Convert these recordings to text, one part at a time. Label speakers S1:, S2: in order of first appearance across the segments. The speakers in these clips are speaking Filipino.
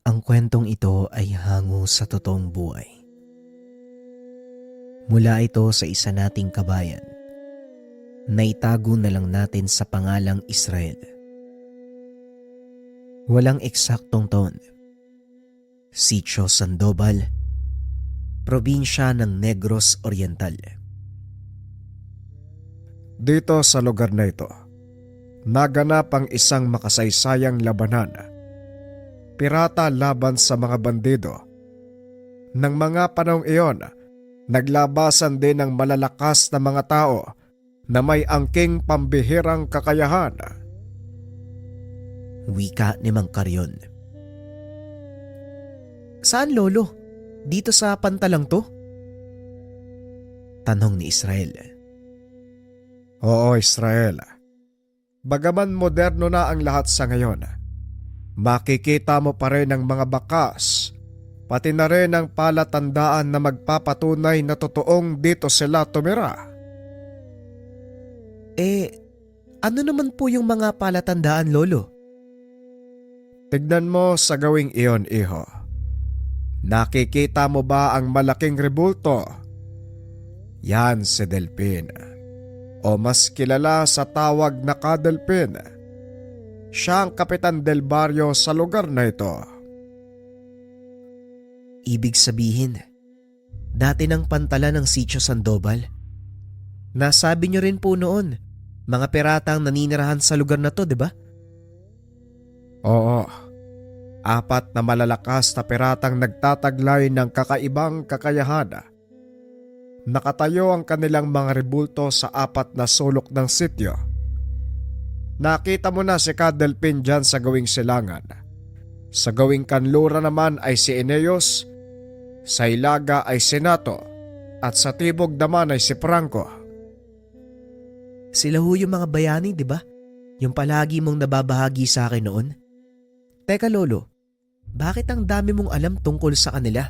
S1: Ang kwentong ito ay hango sa totoong buhay. Mula ito sa isa nating kabayan na itago na lang natin sa pangalang Israel. Walang eksaktong taon. Sitio Sandoval, probinsya ng Negros Oriental.
S2: Dito sa lugar na ito, naganap ang isang makasaysayang labanan. Pirata laban sa mga bandido. Nang mga panahong iyon, naglabasan din ng malalakas na mga tao na may angking pambihirang kakayahan.
S1: Wika ni Mang Karyon. Saan lolo? Dito sa pantalang to? Tanong ni Israel.
S2: Oo, Israel. Bagaman moderno na ang lahat sa ngayon, makikita mo pa rin ang mga bakas, pati na rin ang palatandaan na magpapatunay na totoong dito sila tumira.
S1: Ano naman po yung mga palatandaan, lolo?
S2: Tignan mo sa gawing iyon, iho. Nakikita mo ba ang malaking rebulto? Yan si Delpin, o mas kilala sa tawag na Kadelpin. Siya ang kapitan del baryo sa lugar na ito.
S1: Ibig sabihin, dati ng pantalan ng Sitio Sandoval. Nasabi niyo rin po noon, mga pirata ang naninirahan sa lugar na to, di ba?
S2: Oo. 4 na malalakas na piratang nagtataglay ng kakaibang kakayahan. Nakatayo ang kanilang mga rebulto sa 4 na sulok ng sityo. Nakita mo na si Kadelpin dyan sa gawing silangan. Sa gawing kanlura naman ay si Eneos, sa ilaga ay si Nato, at sa tibog naman ay si Franco.
S1: Sila ho yung mga bayani, di ba? Yung palagi mong nababahagi sa akin noon. Teka lolo, bakit ang dami mong alam tungkol sa kanila?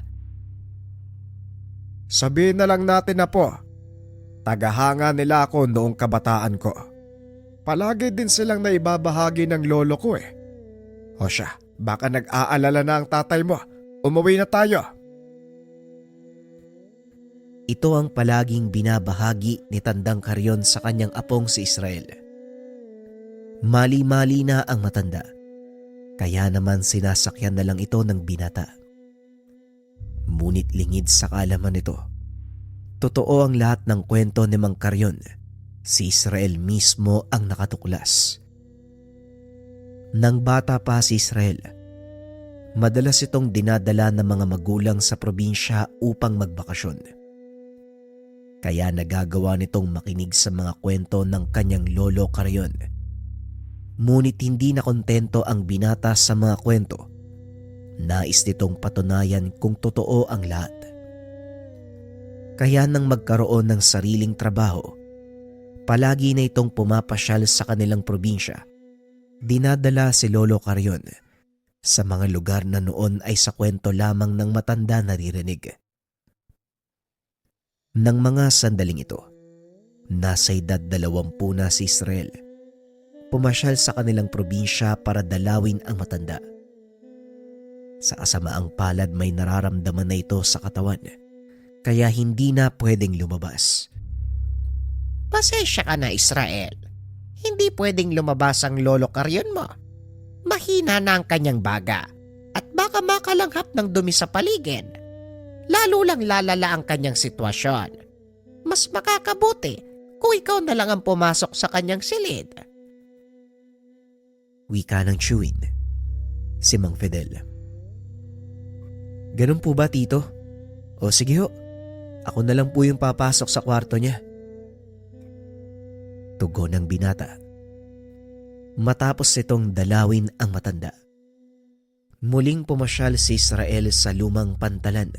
S2: Sabihin na lang natin na po, tagahanga nila ako noong kabataan ko. Palagi din silang naibabahagi ng lolo ko eh. O siya, baka nag-aalala na ang tatay mo. Umuwi na tayo.
S1: Ito ang palaging binabahagi ni Tandang Karyon sa kanyang apong si Israel. Mali-mali na ang matanda, kaya naman sinasakyan na lang ito ng binata. Ngunit lingid sa kaalaman nito, totoo ang lahat ng kwento ni Mang Karyon. Si Israel mismo ang nakatuklas. Nang bata pa si Israel, madalas itong dinadala ng mga magulang sa probinsya upang magbakasyon. Kaya nagagawa nitong makinig sa mga kwento ng kanyang lolo Karyon. Ngunit hindi na kontento ang binata sa mga kwento. Nais nitong patunayan kung totoo ang lahat. Kaya nang magkaroon ng sariling trabaho, palagi na itong pumapasyal sa kanilang probinsya. Dinadala si Lolo Karyon sa mga lugar na noon ay sa kwento lamang ng matanda naririnig. Nang mga sandaling ito, nasa edad 20 na si Israel. Pumasyal sa kanilang probinsya para dalawin ang matanda. Sa kasamaang palad may nararamdaman na ito sa katawan, kaya hindi na pwedeng lumabas.
S3: Pasensya ka na, Israel. Hindi pwedeng lumabas ang lolo Karyon mo. Mahina na ang kanyang baga at baka makalanghap ng dumi sa paligid. Lalo lang lalala ang kanyang sitwasyon. Mas makakabuti kung ikaw na lang ang pumasok sa kanyang silid.
S1: Wika ng chewin, si Mang Fidel. Ganun po ba, Tito? O sige ho, ako na lang po yung papasok sa kwarto niya. Tugon ng binata. Matapos itong dalawin ang matanda, muling pumasyal si Israel sa lumang pantalan.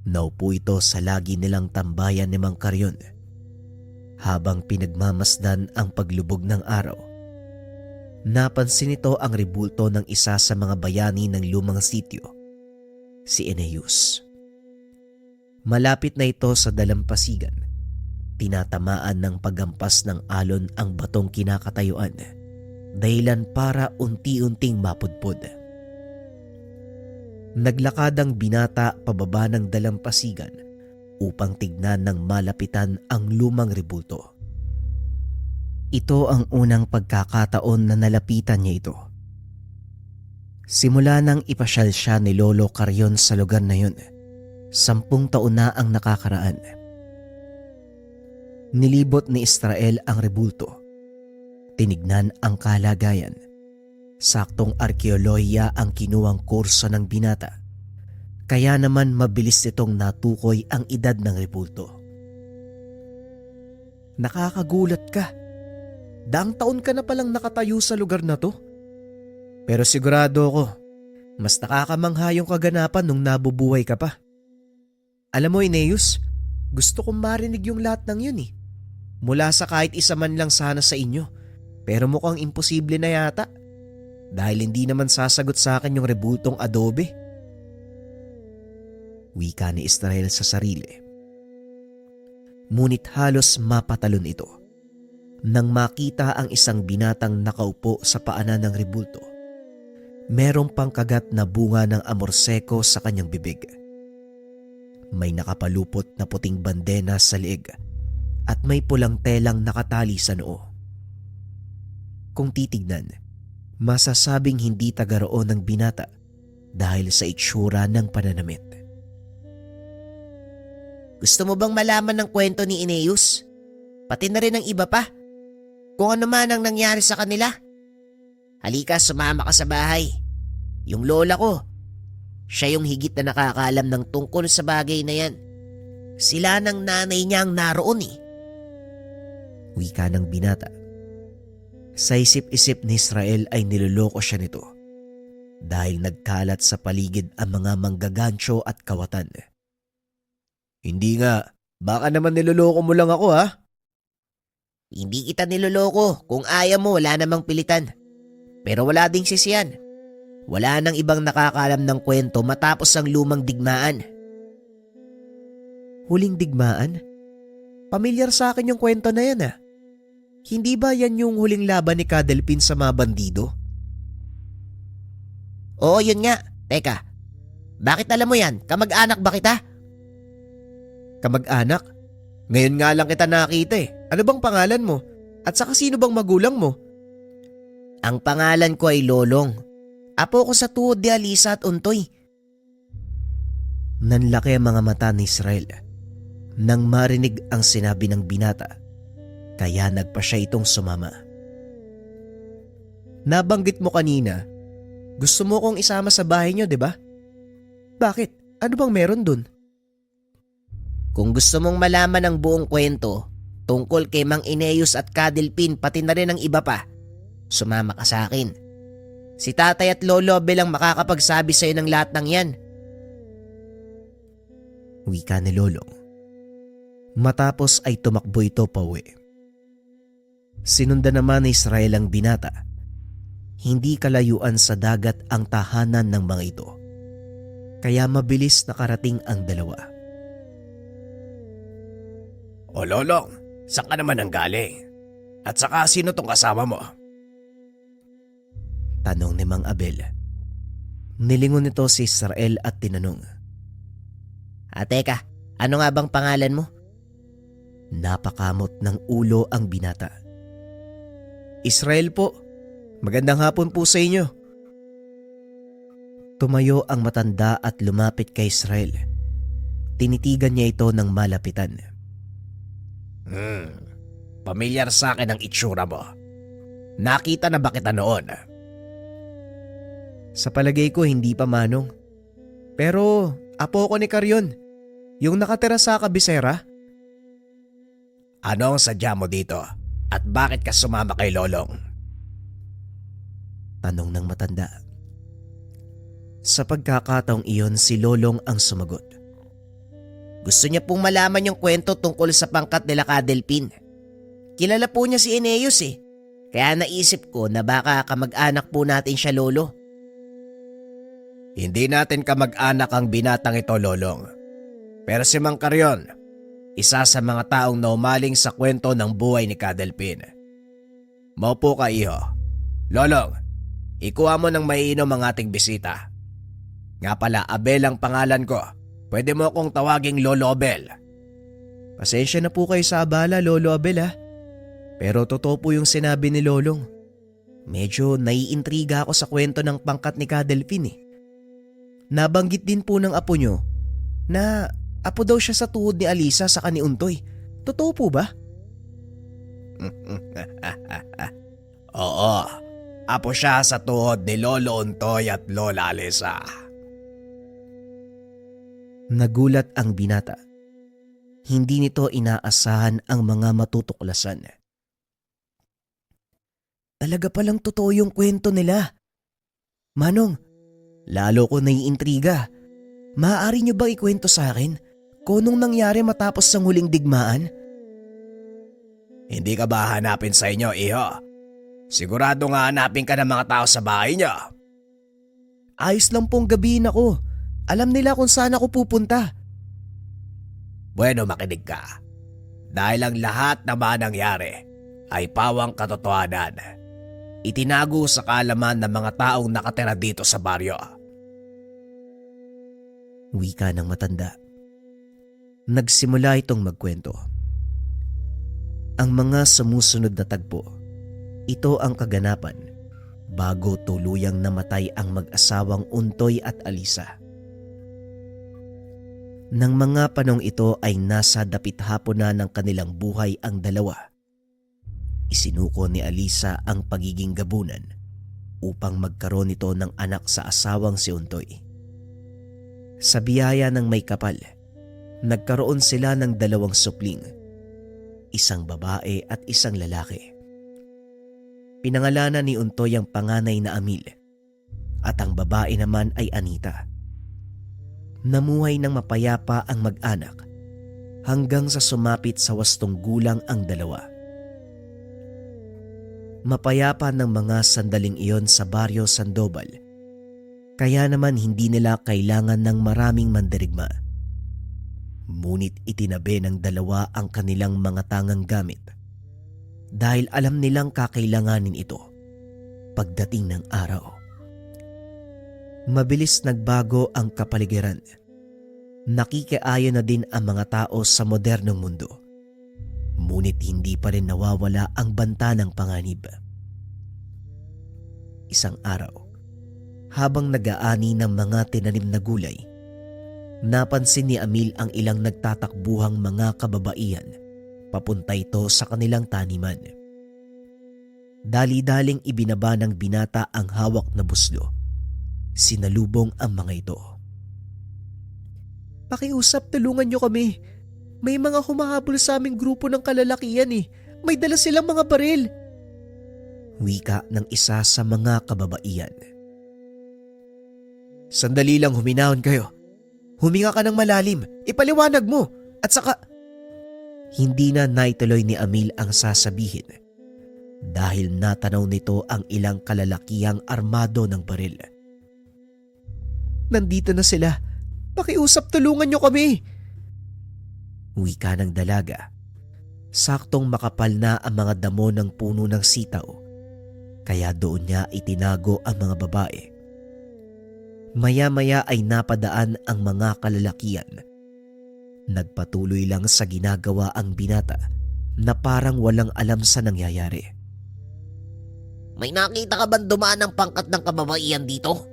S1: Naupo ito sa lagi nilang tambayan ni Mang Karyon. Habang pinagmamasdan ang paglubog ng araw, napansin ito ang rebulto ng isa sa mga bayani ng lumang sitio, si Eneus. Malapit na ito sa dalampasigan. Tinatamaan ng paghampas ng alon ang batong kinakatayuan, dahilan para unti-unting mapudpod. Naglakad ang binata pababa ng dalampasigan upang tignan ng malapitan ang lumang rebulto. Ito ang unang pagkakataon na nalapitan niya ito. Simula nang ipasyal siya ni Lolo Carrion sa lugar na yun, 10 taon na ang nakakaraan. Nilibot ni Israel ang rebulto. Tinignan ang kalagayan. Saktong arkeolohiya ang kinuwang kurso ng binata. Kaya naman mabilis itong natukoy ang edad ng rebulto. Nakakagulat ka. Daang taon ka na palang nakatayo sa lugar na to. Pero sigurado ako, mas nakakamangha yung kaganapan nung nabubuhay ka pa. Alam mo, Aeneas, gusto kong marinig yung lahat ng yun eh. Mula sa kahit isa man lang sana sa inyo. Pero mukhang imposible na yata. Dahil hindi naman sasagot sa akin yung rebultong adobe. Wika ni Israel sa sarili. Ngunit halos mapatalon ito nang makita ang isang binatang nakaupo sa paanan ng rebulto. Merong pangkagat na bunga ng amorseko sa kanyang bibig. May nakapalupot na puting bandena sa leeg at may pulang telang nakatali sa noo. Kung titignan, masasabing hindi taga roon ng binata dahil sa itsura ng pananamit.
S3: Gusto mo bang malaman ng kwento ni Aeneas? Pati na rin ng iba pa. Kung ano man ang nangyari sa kanila. Halika, sumama ka sa bahay. Yung lola ko, siya yung higit na nakakaalam ng tungkol sa bagay na yan. Sila ng nanay niya ang naroon eh.
S1: Wika ng binata. Sa isip-isip ni Israel ay niloloko siya nito dahil nagkalat sa paligid ang mga manggagancho at kawatan. Hindi nga, baka naman niloloko mo lang ako ha?
S3: Hindi kita niloloko. Kung ayaw mo, wala namang pilitan. Pero wala ding sisiyan. Wala nang ibang nakakaalam ng kwento matapos ang lumang digmaan.
S1: Huling digmaan? Pamilyar sa akin yung kwento na yan ah. Hindi ba yan yung huling laban ni Cadelpin sa mga bandido?
S3: Oo, yun nga. Teka, bakit alam mo yan? Kamag-anak ba kita?
S1: Kamag-anak? Ngayon nga lang kita nakita eh. Ano bang pangalan mo? At saka sino bang magulang mo?
S3: Ang pangalan ko ay Lolong. Apo ko sa tuhod ni Alisa at Untoy.
S1: Nanlaki ang mga mata ni Israel nang marinig ang sinabi ng binata. Kaya nagpa siya itong sumama. Nabanggit mo kanina, gusto mo kong isama sa bahay niyo, di ba? Bakit? Ano bang meron dun?
S3: Kung gusto mong malaman ang buong kwento tungkol kay Mang Aeneas at Cadelpin pati na rin ang iba pa, sumama ka sa akin. Si tatay at lolo bilang makakapagsabi sa'yo ng lahat ng yan.
S1: Wika ni Lolong. Matapos ay tumakbo ito pauwi. Sinundan naman ni Israel ang binata. Hindi kalayuan sa dagat ang tahanan ng mga ito. Kaya mabilis nakarating ang dalawa.
S2: O Lolong, saan ka naman ang galing? At saka sino tong kasama mo?
S1: Tanong ni Mang Abel. Nilingon nito si Israel at tinanong.
S3: Teka, ano nga bang pangalan mo?
S1: Napakamot ng ulo ang binata. Israel po. Magandang hapon po sa inyo. Tumayo ang matanda at lumapit kay Israel. Tinitigan niya ito ng malapitan.
S2: Pamilyar sa akin ang itsura mo. Nakita na ba kita noon?
S1: Sa palagay ko hindi pa, Manong. Pero apo ko ni Carrion, yung nakatira sa kabisera.
S2: Ano ang sadya mo dito? At bakit ka sumama kay Lolong?
S1: Tanong ng matanda. Sa pagkakataong iyon, si Lolong ang sumagot.
S3: Gusto niya pong malaman yung kwento tungkol sa pangkat nila Cadelpin. Kilala po niya si Aeneas eh. Kaya naisip ko na baka kamag-anak po natin siya, Lolo.
S2: Hindi natin kamag-anak ang binatang ito, Lolong. Pero si Mang Carrion, isa sa mga taong naumaling sa kwento ng buhay ni Cadelpin. Maupo ka, iho. Lolong, ikuha mo ng maiinom ang ating bisita.
S3: Nga pala, Abel ang pangalan ko. Pwede mo akong tawaging Lolo Abel.
S1: Pasensya na po kayo sa abala, Lolo Abel ha. Pero totoo po yung sinabi ni Lolong. Medyo naiintriga ako sa kwento ng pangkat ni Kadelphin eh. Nabanggit din po ng apo nyo na apo daw siya sa tuhod ni Alisa sa ni Untoy. Totoo po ba?
S3: Oo, apo siya sa tuhod ni Lolo Untoy at Lola Alisa.
S1: Nagulat ang binata. Hindi nito inaasahan ang mga matutuklasan. Talaga palang totoo yung kwento nila. Manong, lalo ko naiintriga. Maaari niyo bang ikwento sa akin kung anong nangyari matapos ng huling digmaan?
S3: Hindi ka ba hanapin sa inyo, iho? Sigurado nga hanapin ka ng mga tao sa bahay niyo.
S1: Ayos lang pong gabihin ako. Alam nila kung saan ako pupunta.
S3: Bueno, makinig ka. Dahil ang lahat na ba nangyari ay pawang katotohanan. Itinago sa kaalaman ng mga taong nakatira dito sa baryo.
S1: Wika ng matanda. Nagsimula itong magkwento. Ang mga sumusunod na tagpo, ito ang kaganapan bago tuluyang namatay ang mag-asawang Untoy at Alisa. Nang mga panong ito ay nasa dapit hapon na ng kanilang buhay ang dalawa, isinuko ni Alisa ang pagiging gabunan upang magkaroon ito ng anak sa asawang si Untoy. Sa biyaya ng may kapal, nagkaroon sila ng 2 supling, isang babae at isang lalaki. Pinangalanan ni Untoy ang panganay na Amil at ang babae naman ay Anita. Namuhay ng mapayapa ang mag-anak hanggang sa sumapit sa 8 gulang ang dalawa. Mapayapa ng mga sandaling iyon sa baryo Sandoval, kaya naman hindi nila kailangan ng maraming mandirigma. Ngunit itinabi ng dalawa ang kanilang mga tangang gamit dahil alam nilang kakailanganin ito pagdating ng araw. Mabilis nagbago ang kapaligiran. Nakikiayon na din ang mga tao sa modernong mundo. Ngunit hindi pa rin nawawala ang banta ng panganib. Isang araw, habang nag-aani ng mga tinanim na gulay, napansin ni Amil ang ilang nagtatakbuhang mga kababaihan papunta ito sa kanilang taniman. Dali-daling ibinaba ng binata ang hawak na buslo. Sinalubong ang mga ito. Pakiusap, tulungan niyo kami. May mga humahabol sa aming grupo ng kalalakihan eh. May dala silang mga baril. Wika ng isa sa mga kababaihan. Sandali lang, huminahon kayo. Huminga ka ng malalim. Ipaliwanag mo. At saka... Hindi na naituloy ni Amil ang sasabihin dahil natanaw nito ang ilang kalalakihang armado ng baril. Nandito na sila. Pakiusap, tulungan niyo kami. Wika ng dalaga. Saktong makapal na ang mga damo ng puno ng sitaw, kaya doon niya itinago ang mga babae. Maya-maya ay napadaan ang mga kalalakihan. Nagpatuloy lang sa ginagawa ang binata na parang walang alam sa nangyayari.
S3: May nakita ka bang dumaan ng pangkat ng kababaihan dito?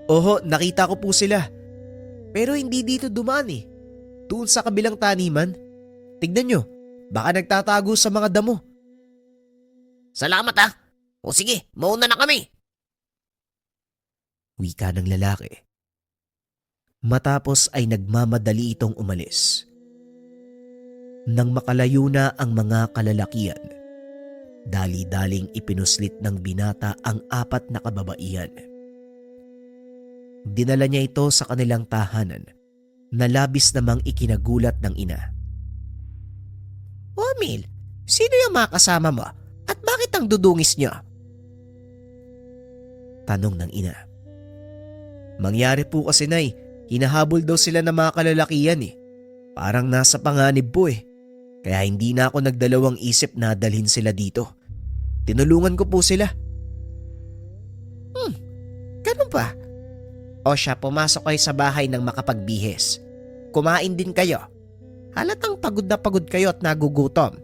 S1: Oho, nakita ko po sila. Pero hindi dito dumaan eh. Doon sa kabilang taniman. Tignan nyo, baka nagtatago sa mga damo.
S3: Salamat ah. O sige, mauna na kami.
S1: Wika ng lalaki. Matapos ay nagmamadali itong umalis. Nang makalayo na ang mga kalalakihan, dali-daling ipinuslit ng binata ang 4 na kababaihan. Dinala niya ito sa kanilang tahanan na labis namang ikinagulat ng ina.
S3: Amil, sino yung mga kasama mo? At bakit ang dudungis niyo?
S1: Tanong ng ina. Mangyari po kasi, Nay, hinahabol daw sila ng mga kalalakihan eh. Parang nasa panganib po eh. Kaya hindi na ako nagdalawang isip na dalhin sila dito. Tinulungan ko po sila.
S3: Ganun ba? O siya, pumasok kayo sa bahay ng makapagbihis. Kumain din kayo. Halatang pagod na pagod kayo at nagugutom.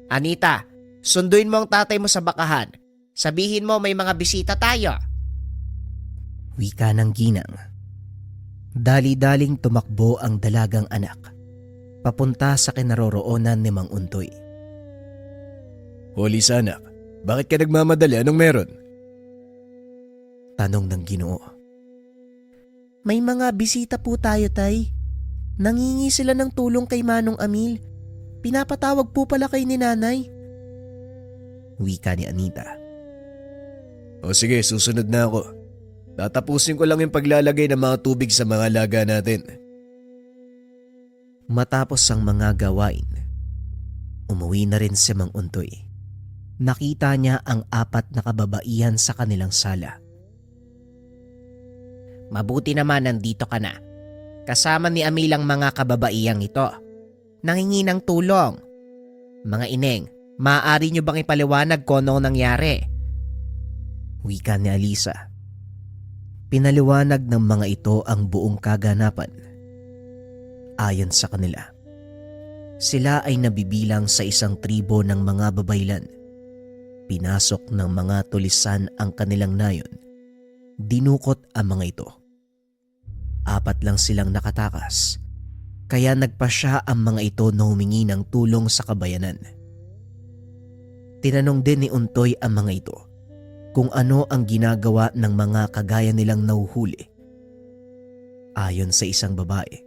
S3: Anita, sunduin mo ang tatay mo sa bakahan. Sabihin mo may mga bisita tayo.
S1: Wika ng ginang. Dali-daling tumakbo ang dalagang anak papunta sa kinaroroonan ni Mang Untoy.
S2: Holy anak, bakit ka nagmamadali? Anong meron?
S1: Tanong ng Ginoo.
S3: May mga bisita po tayo, tay. Nangingi sila ng tulong kay Manong Amil. Pinapatawag po pala kay ni nanay.
S1: Wika ni Anita.
S2: O sige, susunod na ako. Tatapusin ko lang yung paglalagay ng mga tubig sa mga laga natin.
S1: Matapos ang mga gawain, umuwi na rin si Mang Untoy. Nakita niya ang 4 na kababaihan sa kanilang sala.
S3: Mabuti naman nandito ka na. Kasama ni Amil ang mga kababaiyang ito. Nangingi ng tulong. Mga ineng, maaari nyo bang ipaliwanag kung ano nangyari?
S1: Wika ni Alisa. Pinaliwanag ng mga ito ang buong kaganapan. Ayon sa kanila, sila ay nabibilang sa isang tribo ng mga babaylan. Pinasok ng mga tulisan ang kanilang nayon. Dinukot ang mga ito. 4 lang silang nakatakas, kaya nagpasya ang mga ito na humingi ng tulong sa kabayanan. Tinanong din ni Untoy ang mga ito kung ano ang ginagawa ng mga kagaya nilang nauhuli. Ayon sa isang babae,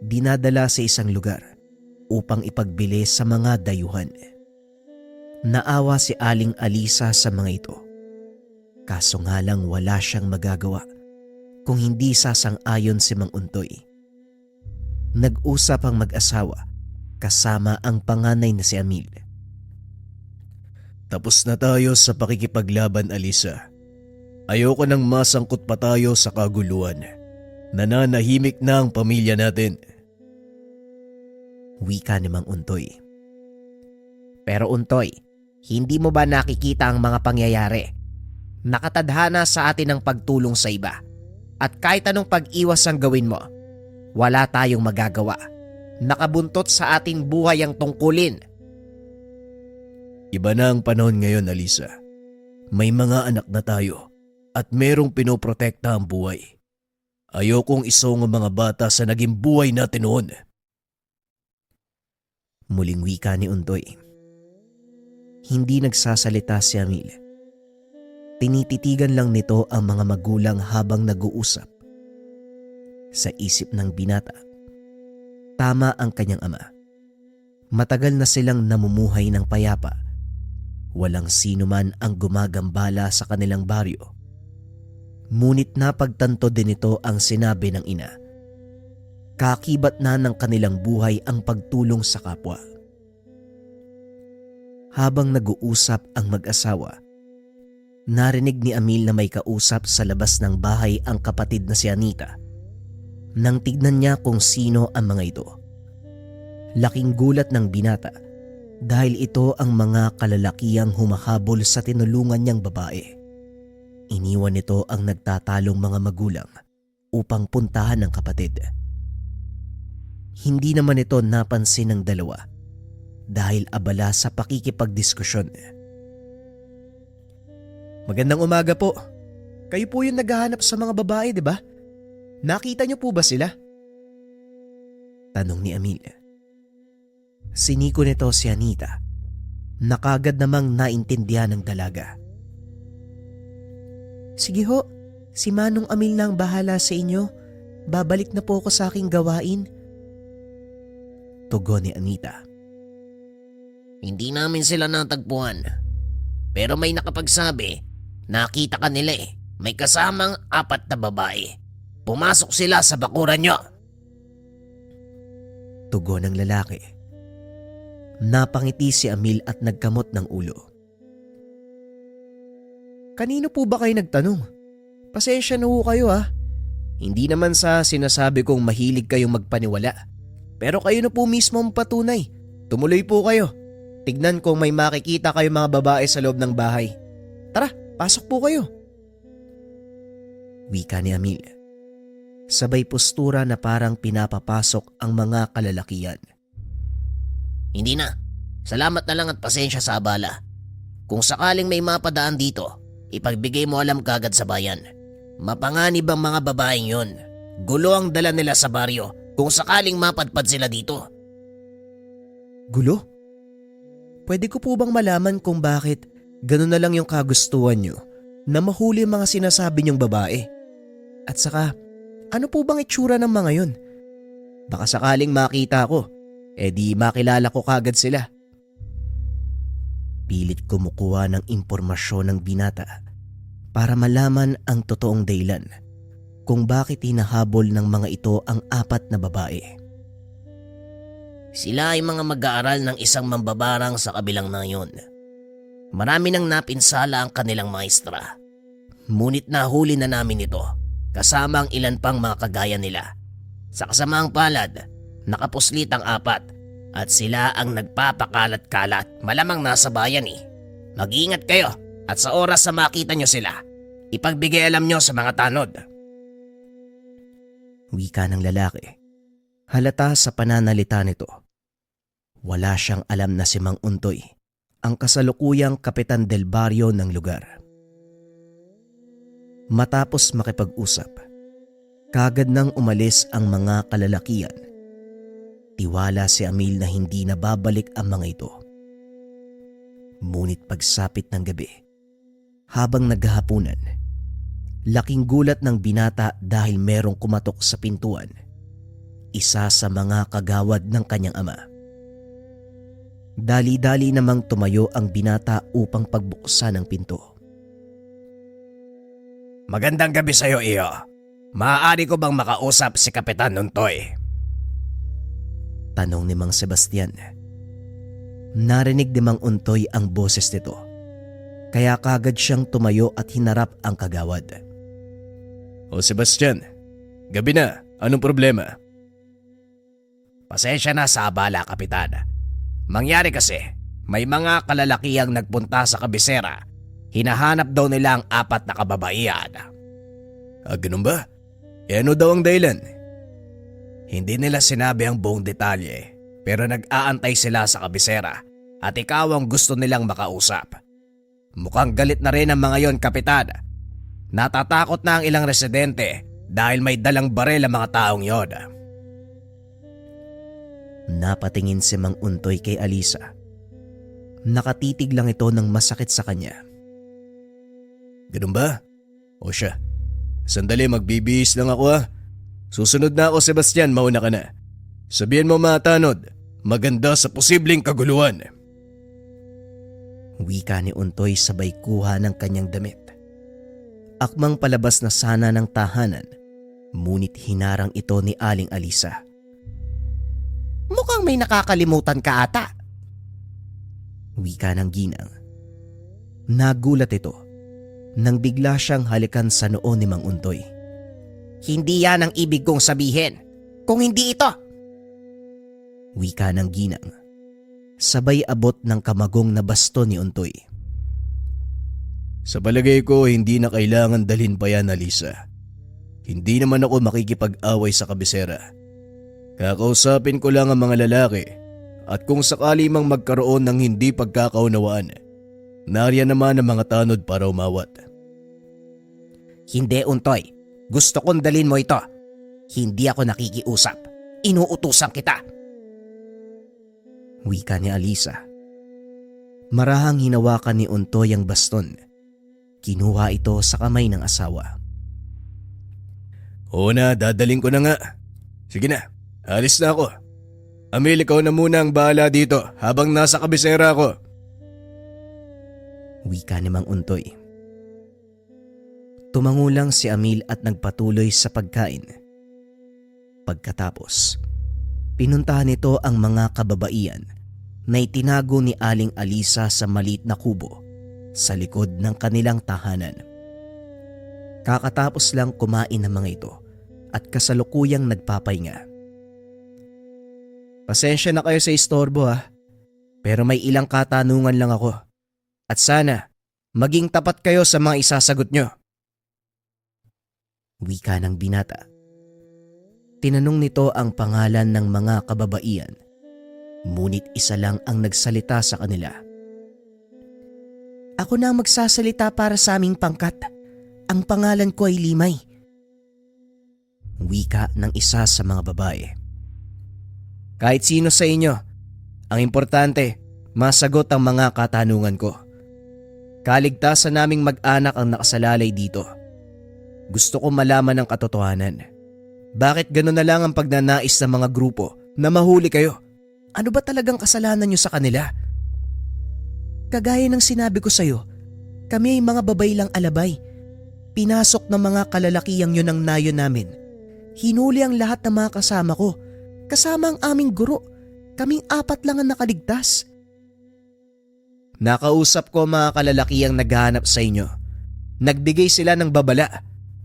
S1: dinadala sa isang lugar upang ipagbili sa mga dayuhan. Naawa si Aling Alisa sa mga ito. Kaso nga lang wala siyang magagawa kung hindi sasang-ayon si Mang Untoy. Nag-usap ang mag-asawa kasama ang panganay na si Amil.
S2: Tapos na tayo sa pakikipaglaban, Alisa. Ayoko nang masangkot pa tayo sa kaguluhan. Nananahimik na ang pamilya natin.
S1: Wika ni Mang Untoy.
S3: Pero Untoy, hindi mo ba nakikita ang mga pangyayari? Nakatadhana sa atin ang pagtulong sa iba. At kahit anong pag-iwas ang gawin mo, wala tayong magagawa. Nakabuntot sa ating buhay ang tungkulin.
S2: Iba na ang panahon ngayon, Alisa. May mga anak na tayo at merong pinoprotekta ang buhay. Ayokong isong ang mga bata sa naging buhay natin noon.
S1: Muling wika ni Untoy. Hindi nagsasalita si Amil. Tinititigan lang nito ang mga magulang habang nag-uusap. Sa isip ng binata, tama ang kanyang ama. Matagal na silang namumuhay ng payapa. Walang sino man ang gumagambala sa kanilang baryo. Ngunit napagtanto din ito ang sinabi ng ina. Kakibat na ng kanilang buhay ang pagtulong sa kapwa. Habang nag-uusap ang mag-asawa, narinig ni Amil na may kausap sa labas ng bahay ang kapatid na si Anita. Nang tignan niya kung sino ang mga ito, laking gulat ng binata dahil ito ang mga kalalakihang humahabol sa tinulungan niyang babae. Iniwan nito ang nagtatalong mga magulang upang puntahan ng kapatid. Hindi naman ito napansin ng dalawa dahil abala sa pakikipagdiskusyon.
S2: Magandang umaga po. Kayo po yung naghahanap sa mga babae, di ba? Nakita niyo po ba sila?
S1: Tanong ni Amil. Siniko nito si Anita na kagad namang naintindihan ng dalaga.
S3: Sige ho, si Manong Amil na ang bahala sa inyo. Babalik na po ako sa aking gawain.
S1: Tugon ni Anita.
S3: Hindi namin sila natagpuan. Pero may nakapagsabi, nakita ka nila eh. May kasamang 4 na babae. Pumasok sila sa bakuran nyo.
S1: Tugon ng lalaki. Napangiti si Amil at nagkamot ng ulo.
S2: Kanino po ba kayo nagtanong? Pasensya na ho kayo ha. Hindi naman sa sinasabi kong mahilig kayong magpaniwala. Pero kayo na po mismo ang patunay. Tumuloy po kayo. Tignan kung may makikita kayo mga babae sa loob ng bahay. Tara, pasok po kayo.
S1: Wika ni Amil. Sabay postura na parang pinapapasok ang mga kalalakian.
S3: Hindi na. Salamat na lang at pasensya sa abala. Kung sakaling may mapadaan dito, ipagbigay mo alam kagad sa bayan. Mapanganib ang mga babaeng yon. Gulo ang dala nila sa baryo kung sakaling mapadpad sila dito.
S1: Gulo? Pwede ko po bang malaman kung bakit ganun na lang yung kagustuhan nyo na mahuli ang mga sinasabi niyong babae? At saka, ano po bang itsura ng mga yun? Baka sakaling makita ko, di makilala ko kagad sila. Pilit kumukuha ng impormasyon ng binata para malaman ang totoong dahilan kung bakit hinahabol ng mga ito ang 4 na babae.
S3: Sila ay mga mag-aaral ng isang mambabarang sa kabilang nayon. Marami nang napinsala ang kanilang maestra. Ngunit nahuli na namin ito kasama ang ilan pang mga kagaya nila. Sa kasamaang palad, nakapuslit ang 4 at sila ang nagpapakalat-kalat. Malamang nasa bayan eh. Mag-iingat kayo at sa oras na makita nyo sila, ipagbigay alam nyo sa mga tanod.
S1: Wika ng lalaki. Halata sa pananalita nito. Wala siyang alam na si Mang Untoy, ang kasalukuyang kapitan del baryo ng lugar. Matapos makipag-usap, kagad nang umalis ang mga kalalakian. Tiwala si Amil na hindi na babalik ang mga ito. Ngunit pagsapit ng gabi, habang naghahapunan, laking gulat ng binata dahil merong kumatok sa pintuan. Isa sa mga kagawad ng kanyang ama. Dali-dali namang tumayo ang binata upang pagbuksan ang pinto.
S3: Magandang gabi sa iyo, iyo. Maaari ko bang makausap si Kapitan Untoy?
S1: Tanong ni Mang Sebastian. Narinig ni Mang Untoy ang boses nito, kaya kagad siyang tumayo at hinarap ang kagawad.
S2: O Sebastian, gabi na. Anong problema?
S3: Pasensya na sa abala, Kapitan. Mangyari kasi, may mga kalalakihang nagpunta sa kabisera. Hinahanap daw nila ang 4 na kababaihan.
S2: Ganun ba? Ano daw ang dahilan?
S3: Hindi nila sinabi ang buong detalye, pero nag-aantay sila sa kabisera at ikaw ang gusto nilang makausap. Mukhang galit na rin ang mga yon, Kapitan. Natatakot na ang ilang residente dahil may dalang barel ang mga taong yon.
S1: Napatingin si Mang Untoy kay Alisa. Nakatitig lang ito ng masakit sa kanya.
S2: Ganun ba? O siya, sandali magbibihis lang ako ha. Susunod na ako, Sebastian, mauna ka na. Sabihin mo mga tanod, maganda sa posibleng kaguluhan.
S1: Wika ni Untoy sabay kuha ng kanyang damit. Akmang palabas na sana ng tahanan, ngunit hinarang ito ni Aling Alisa.
S3: Mukhang may nakakalimutan ka ata.
S1: Wika ng ginang. Nagulat ito nang bigla siyang halikan sa noo ni Mang Untoy.
S3: Hindi yan ang ibig kong sabihin. Kung hindi ito.
S1: Wika ng ginang. Sabay abot ng kamagong na baston ni Untoy.
S2: Sa palagay ko, hindi na kailangan dalhin pa yan, Alisa. Hindi naman ako makikipag-away sa kabisera. Kakausapin ko lang ang mga lalaki at kung sakali mang magkaroon ng hindi pagkakaunawaan, nariyan naman ang mga tanod para umawat.
S3: Hindi, Untoy. Gusto kong dalhin mo ito. Hindi ako nakikiusap. Inuutusan kita.
S1: Wika ni Alisa. Marahang hinawakan ni Untoy ang baston. Kinuha ito sa kamay ng asawa.
S2: Oo na, dadaling ko na nga. Sige na, alis na ako. Amil, ikaw na muna ang bahala dito habang nasa kabisera ako.
S1: Wika ni Mang Untoy. Tumango lang si Amil at nagpatuloy sa pagkain. Pagkatapos, pinuntahan nito ang mga kababaihan na itinago ni Aling Alisa sa maliit na kubo sa likod ng kanilang tahanan. Kakatapos lang kumain ng mga ito at kasalukuyang nagpapahinga. Pasensya na kayo sa istorbo pero may ilang katanungan lang ako at sana maging tapat kayo sa mga isasagot nyo. Wika ng binata. Tinanong nito ang pangalan ng mga kababaihan, ngunit isa lang ang nagsalita sa kanila. Ako na ang magsasalita para sa aming pangkat. Ang pangalan ko ay Limay. Wika ng isa sa mga babae. Kahit sino sa inyo, ang importante, masagot ang mga katanungan ko. Kaligtasan naming mag-anak ang nakasalalay dito. Gusto ko malaman ang katotohanan. Bakit gano'n na lang ang pagnanais ng mga grupo na mahuli kayo? Ano ba talagang kasalanan nyo sa kanila? Kagaya ng sinabi ko sa'yo, kami ay mga babay lang alabay. Pinasok ng mga kalalakiyang yun ang nayo namin. Hinuli ang lahat ng mga kasama ko, kasama ang aming guro. Kaming 4 lang ang nakaligtas. Nakausap ko mga kalalakiyang naghahanap sa inyo. Nagbigay sila ng babala.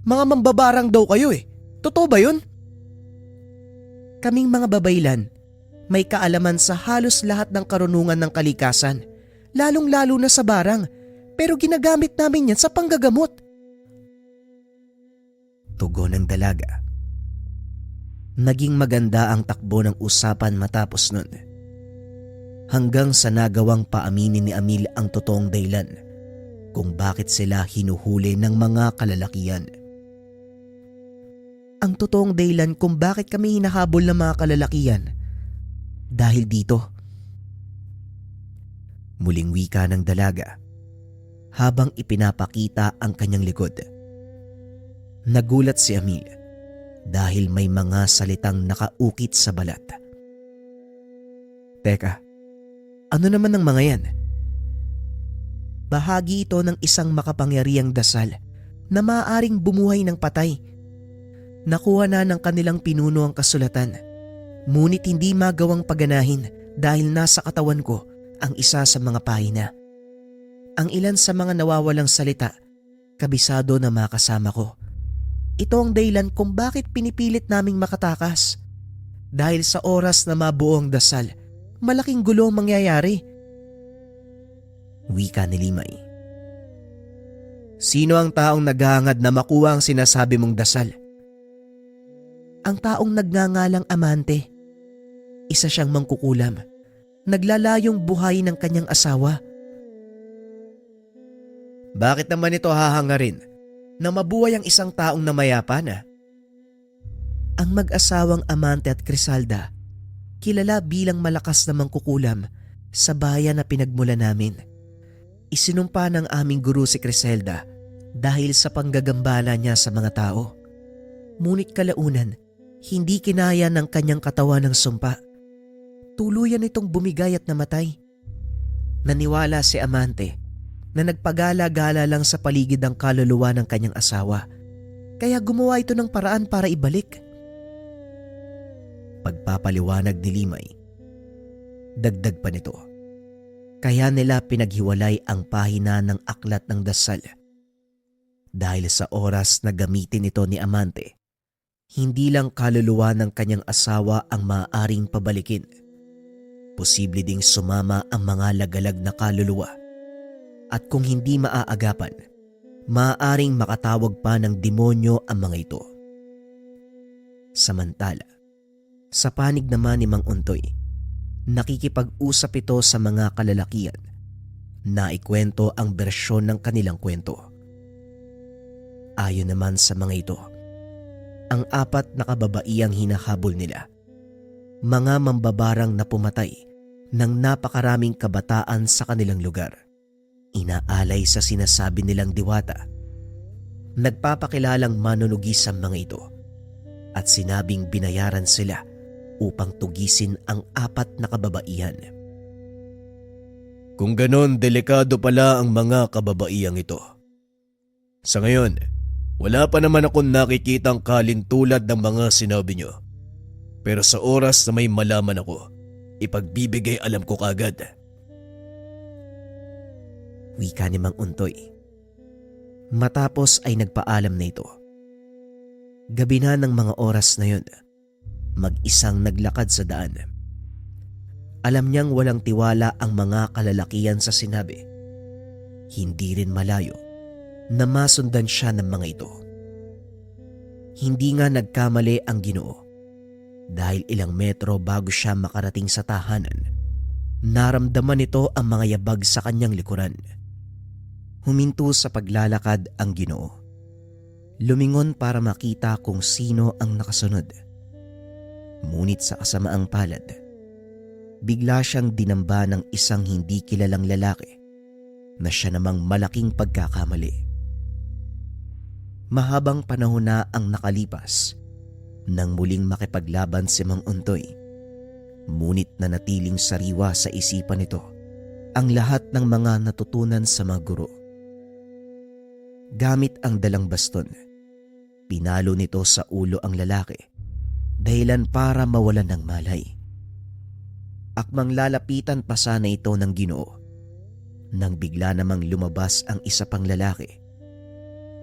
S1: Mga mambabarang daw kayo eh. Totoo ba yun? Kaming mga babaylan, may kaalaman sa halos lahat ng karunungan ng kalikasan, lalong-lalo na sa barang, pero ginagamit namin yan sa panggagamot. Tugon ng dalaga. Naging maganda ang takbo ng usapan matapos nun. Hanggang sa nagawang paaminin ni Amil ang totoong dahilan kung bakit sila hinuhuli ng mga kalalakihan. Ang totoong dahilan kung bakit kami hinahabol ng mga kalalakihan. Dahil dito. Muling wika ng dalaga habang ipinapakita ang kanyang likod. Nagulat si Amil dahil may mga salitang nakaukit sa balat. Teka, ano naman ang mga yan? Bahagi ito ng isang makapangyarihang dasal na maaaring bumuhay ng patay. Nakuha na ng kanilang pinuno ang kasulatan, ngunit hindi magawang paganahin dahil nasa katawan ko ang isa sa mga pahina. Ang ilan sa mga nawawalang salita, kabisado na mga kasama ko. Ito ang dahilan kung bakit pinipilit naming makatakas. Dahil sa oras na mabuo ang dasal, malaking gulo ang mangyayari. Wika ni Limay. Sino ang taong naghahangad na makuha ang sinasabi mong dasal? Ang taong nagngangalang Amante. Isa siyang mangkukulam. Naglalayong buhay ng kanyang asawa. Bakit naman ito hahangarin na mabuhay ang isang taong namayapa na? Ang mag-asawang Amante at Crisalda, kilala bilang malakas na mangkukulam sa bayan na pinagmula namin. Isinumpa ng aming guru si Criselda dahil sa panggagambala niya sa mga tao. Ngunit kalaunan, hindi kinaya ng kanyang katawan ng sumpa. Tuluyan itong bumigay at namatay. Naniwala si Amante na nagpagala-gala lang sa paligid ang kaluluwa ng kanyang asawa, kaya gumawa ito ng paraan para ibalik. Pagpapaliwanag ni Limay, dagdag pa nito, kaya nila pinaghiwalay ang pahina ng aklat ng dasal. Dahil sa oras na gamitin ito ni Amante, hindi lang kaluluwa ng kanyang asawa ang maaaring pabalikin. Posible ding sumama ang mga lagalag na kaluluwa. At kung hindi maaagapan, maaaring makatawag pa ng demonyo ang mga ito. Samantala, sa panig naman ni Mang Untoy, nakikipag-usap ito sa mga kalalakihan na ikwento ang bersyon ng kanilang kwento. Ayon naman sa mga ito, ang 4 na kababaihang hinahabol nila, mga mambabarang na pumatay ng napakaraming kabataan sa kanilang lugar, inaalay sa sinasabi nilang diwata, nagpapakilalang manunugis ang mga ito at sinabing binayaran sila upang tugisin ang 4 na kababaihan. Kung ganon, delikado pala ang mga kababaihang ito. Sa ngayon, wala pa naman akong nakikitang kalintulad ng mga sinabi nyo. Pero sa oras na may malaman ako, ipagbibigay alam ko kagad. Wika ni Mang Untoy. Matapos ay nagpaalam na ito. Gabi na ng mga oras na yun, mag-isang naglakad sa daan. Alam niyang walang tiwala ang mga kalalakihan sa sinabi. Hindi rin malayo na masundan siya ng mga ito. Hindi nga nagkamali ang Ginoo. Dahil ilang metro bago siya makarating sa tahanan, naramdaman nito ang mga yabag sa kanyang likuran. Huminto sa paglalakad ang Ginoo. Lumingon para makita kung sino ang nakasunod. Ngunit sa kasamaang palad, bigla siyang dinamba ng isang hindi kilalang lalaki na siya namang malaking pagkakamali. Mahabang panahon na ang nakalipas nang muling makipaglaban si Mang Untoy. Ngunit nanatiling sariwa sa isipan nito ang lahat ng mga natutunan sa mga guro. Gamit ang dalang baston, pinalo nito sa ulo ang lalaki, dahilan para mawalan ng malay. Akmang lalapitan pa sana ito ng Ginoo, nang bigla namang lumabas ang isa pang lalaki.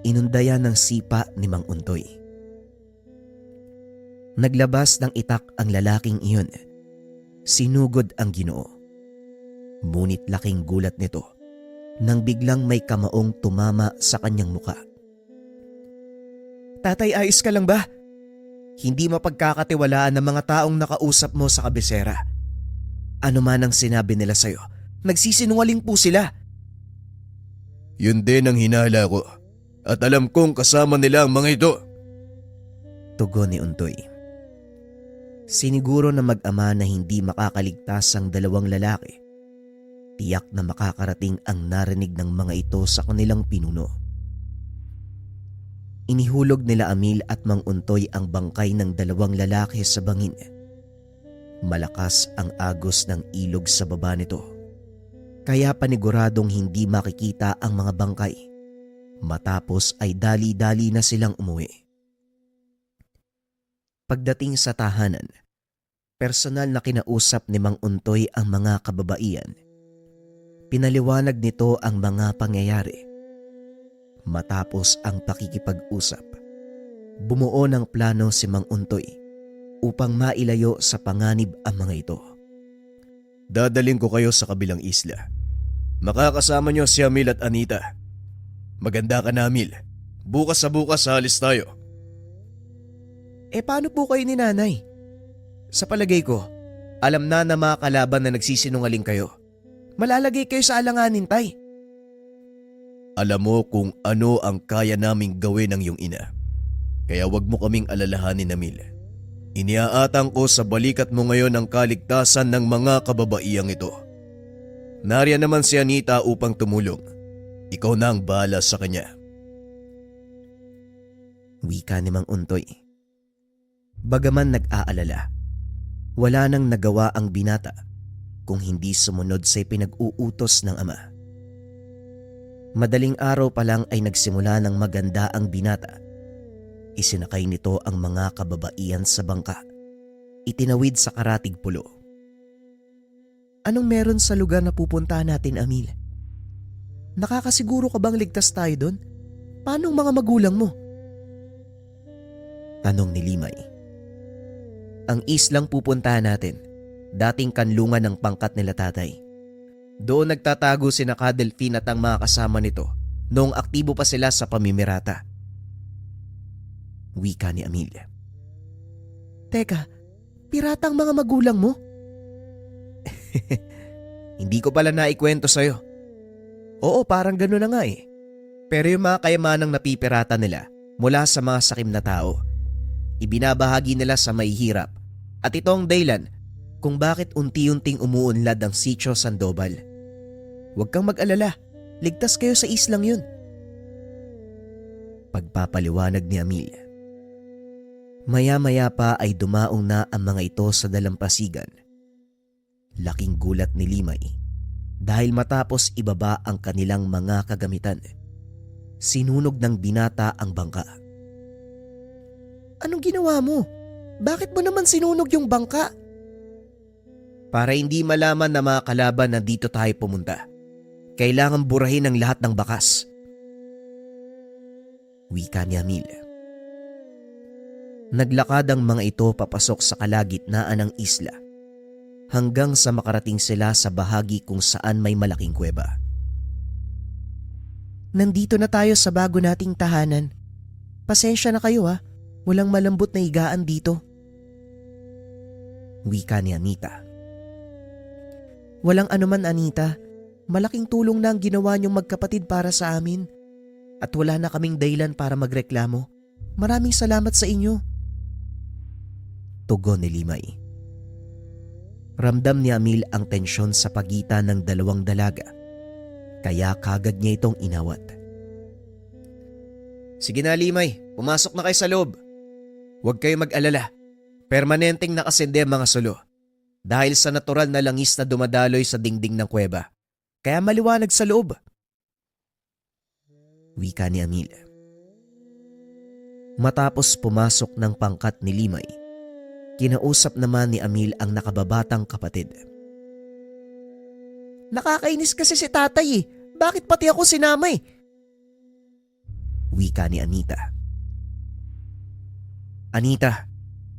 S1: Inundayan ng sipa ni Mang Untoy. Naglabas ng itak ang lalaking iyon. Sinugod ang Ginoo. Ngunit laking gulat nito nang biglang may kamaong tumama sa kanyang muka. "Tatay, ayos ka lang ba? Hindi mapagkakatiwalaan ng mga taong nakausap mo sa kabisera. Ano man ang sinabi nila sa'yo, nagsisinungaling po sila."
S2: Yun din ang hinala ko. At alam kong kasama nila ang mga ito.
S1: Tugon ni Untoy. Siniguro na mag-ama na hindi makakaligtas ang dalawang lalaki. Tiyak na makakarating ang narinig ng mga ito sa kanilang pinuno. Inihulog nila Amil at Mang Untoy ang bangkay ng dalawang lalaki sa bangin. Malakas ang agos ng ilog sa baba nito, kaya paniguradong hindi makikita ang mga bangkay. Matapos ay dali-dali na silang umuwi. Pagdating sa tahanan, personal na kinausap ni Mang Untoy ang mga kababaihan. Pinaliwanag nito ang mga pangyayari. Matapos ang pakikipag-usap, bumuo ng plano si Mang Untoy upang mailayo sa panganib ang mga ito.
S2: Dadaling ko kayo sa kabilang isla. Makakasama niyo si Amil at Anita. Maganda ka na, Amil. Bukas sa bukas halis tayo.
S1: Paano po kayo ni nanay? Sa palagay ko, alam na mga kalaban na nagsisinungaling kayo. Malalagay kayo sa alanganin, tay.
S2: Alam mo kung ano ang kaya naming gawin ng iyong ina. Kaya wag mo kaming alalahanin, Amil. Iniaatang ko sa balikat mo ngayon ang kaligtasan ng mga kababaiyang ito. Nariyan naman si Anita upang tumulong. Ikaw na ang bahala sa kanya.
S1: Wika ni Mang Untoy. Bagaman nag-aalala, wala nang nagawa ang binata kung hindi sumunod sa pinag-uutos ng ama. Madaling araw pa lang ay nagsimula ng maganda ang binata. Isinakay nito ang mga kababaihan sa bangka. Itinawid sa karatig pulo. Anong meron sa lugar na pupuntahan natin, Amil? Nakakasiguro ka bang ligtas tayo doon? Paano ang mga magulang mo? Tanong ni Limay. Ang islang pupuntahan natin, dating kanlungan ng pangkat nila tatay. Doon nagtatago sina Delphine at ang mga kasama nito noong aktibo pa sila sa pamimirata. Wika ni Amelia. Teka, pirata ang mga magulang mo? Hindi ko pala naikwento sa'yo. Oo, parang gano'n na nga eh. Pero yung mga kayamanang napipirata nila mula sa mga sakim na tao, ibinabahagi nila sa mahihirap at ito ang dahilan kung bakit unti-unting umuunlad ang Sitio Sandoval. Huwag kang mag-alala, ligtas kayo sa islang yun. Pagpapaliwanag ni Amelia. Maya-maya pa ay dumaong na ang mga ito sa dalampasigan. Laking gulat ni Limay dahil matapos ibaba ang kanilang mga kagamitan, sinunog ng binata ang bangka. Anong ginawa mo? Bakit mo naman sinunog yung bangka? Para hindi malaman na mga kalaban na dito tayo pumunta, kailangan burahin ang lahat ng bakas. Wika ni Amelia. Naglakad ang mga ito papasok sa kalagitnaan ng isla hanggang sa makarating sila sa bahagi kung saan may malaking kuweba. Nandito na tayo sa bago nating tahanan. Pasensya na kayo ha. Walang malambot na higaan dito. Wika ni Anita. Walang anuman, Anita. Malaking tulong na ang ginawa niyong magkapatid para sa amin. At wala na kaming dahilan para magreklamo. Maraming salamat sa inyo. Tugon ni Limay. Ramdam ni Amil ang tensyon sa pagitan ng dalawang dalaga. Kaya kagad niya itong inawat. Sige na, Limay. Pumasok na kayo sa loob. Huwag kayo mag-alala. Permanenteng nakasende ang mga sulo. Dahil sa natural na langis na dumadaloy sa dingding ng kuweba. Kaya maliwanag sa loob. Wika ni Amil. Matapos pumasok ng pangkat ni Limay, kinausap naman ni Amil ang nakababatang kapatid. Nakakainis kasi si tatay eh. Bakit pati ako sinama eh? Wika ni Anita. Anita,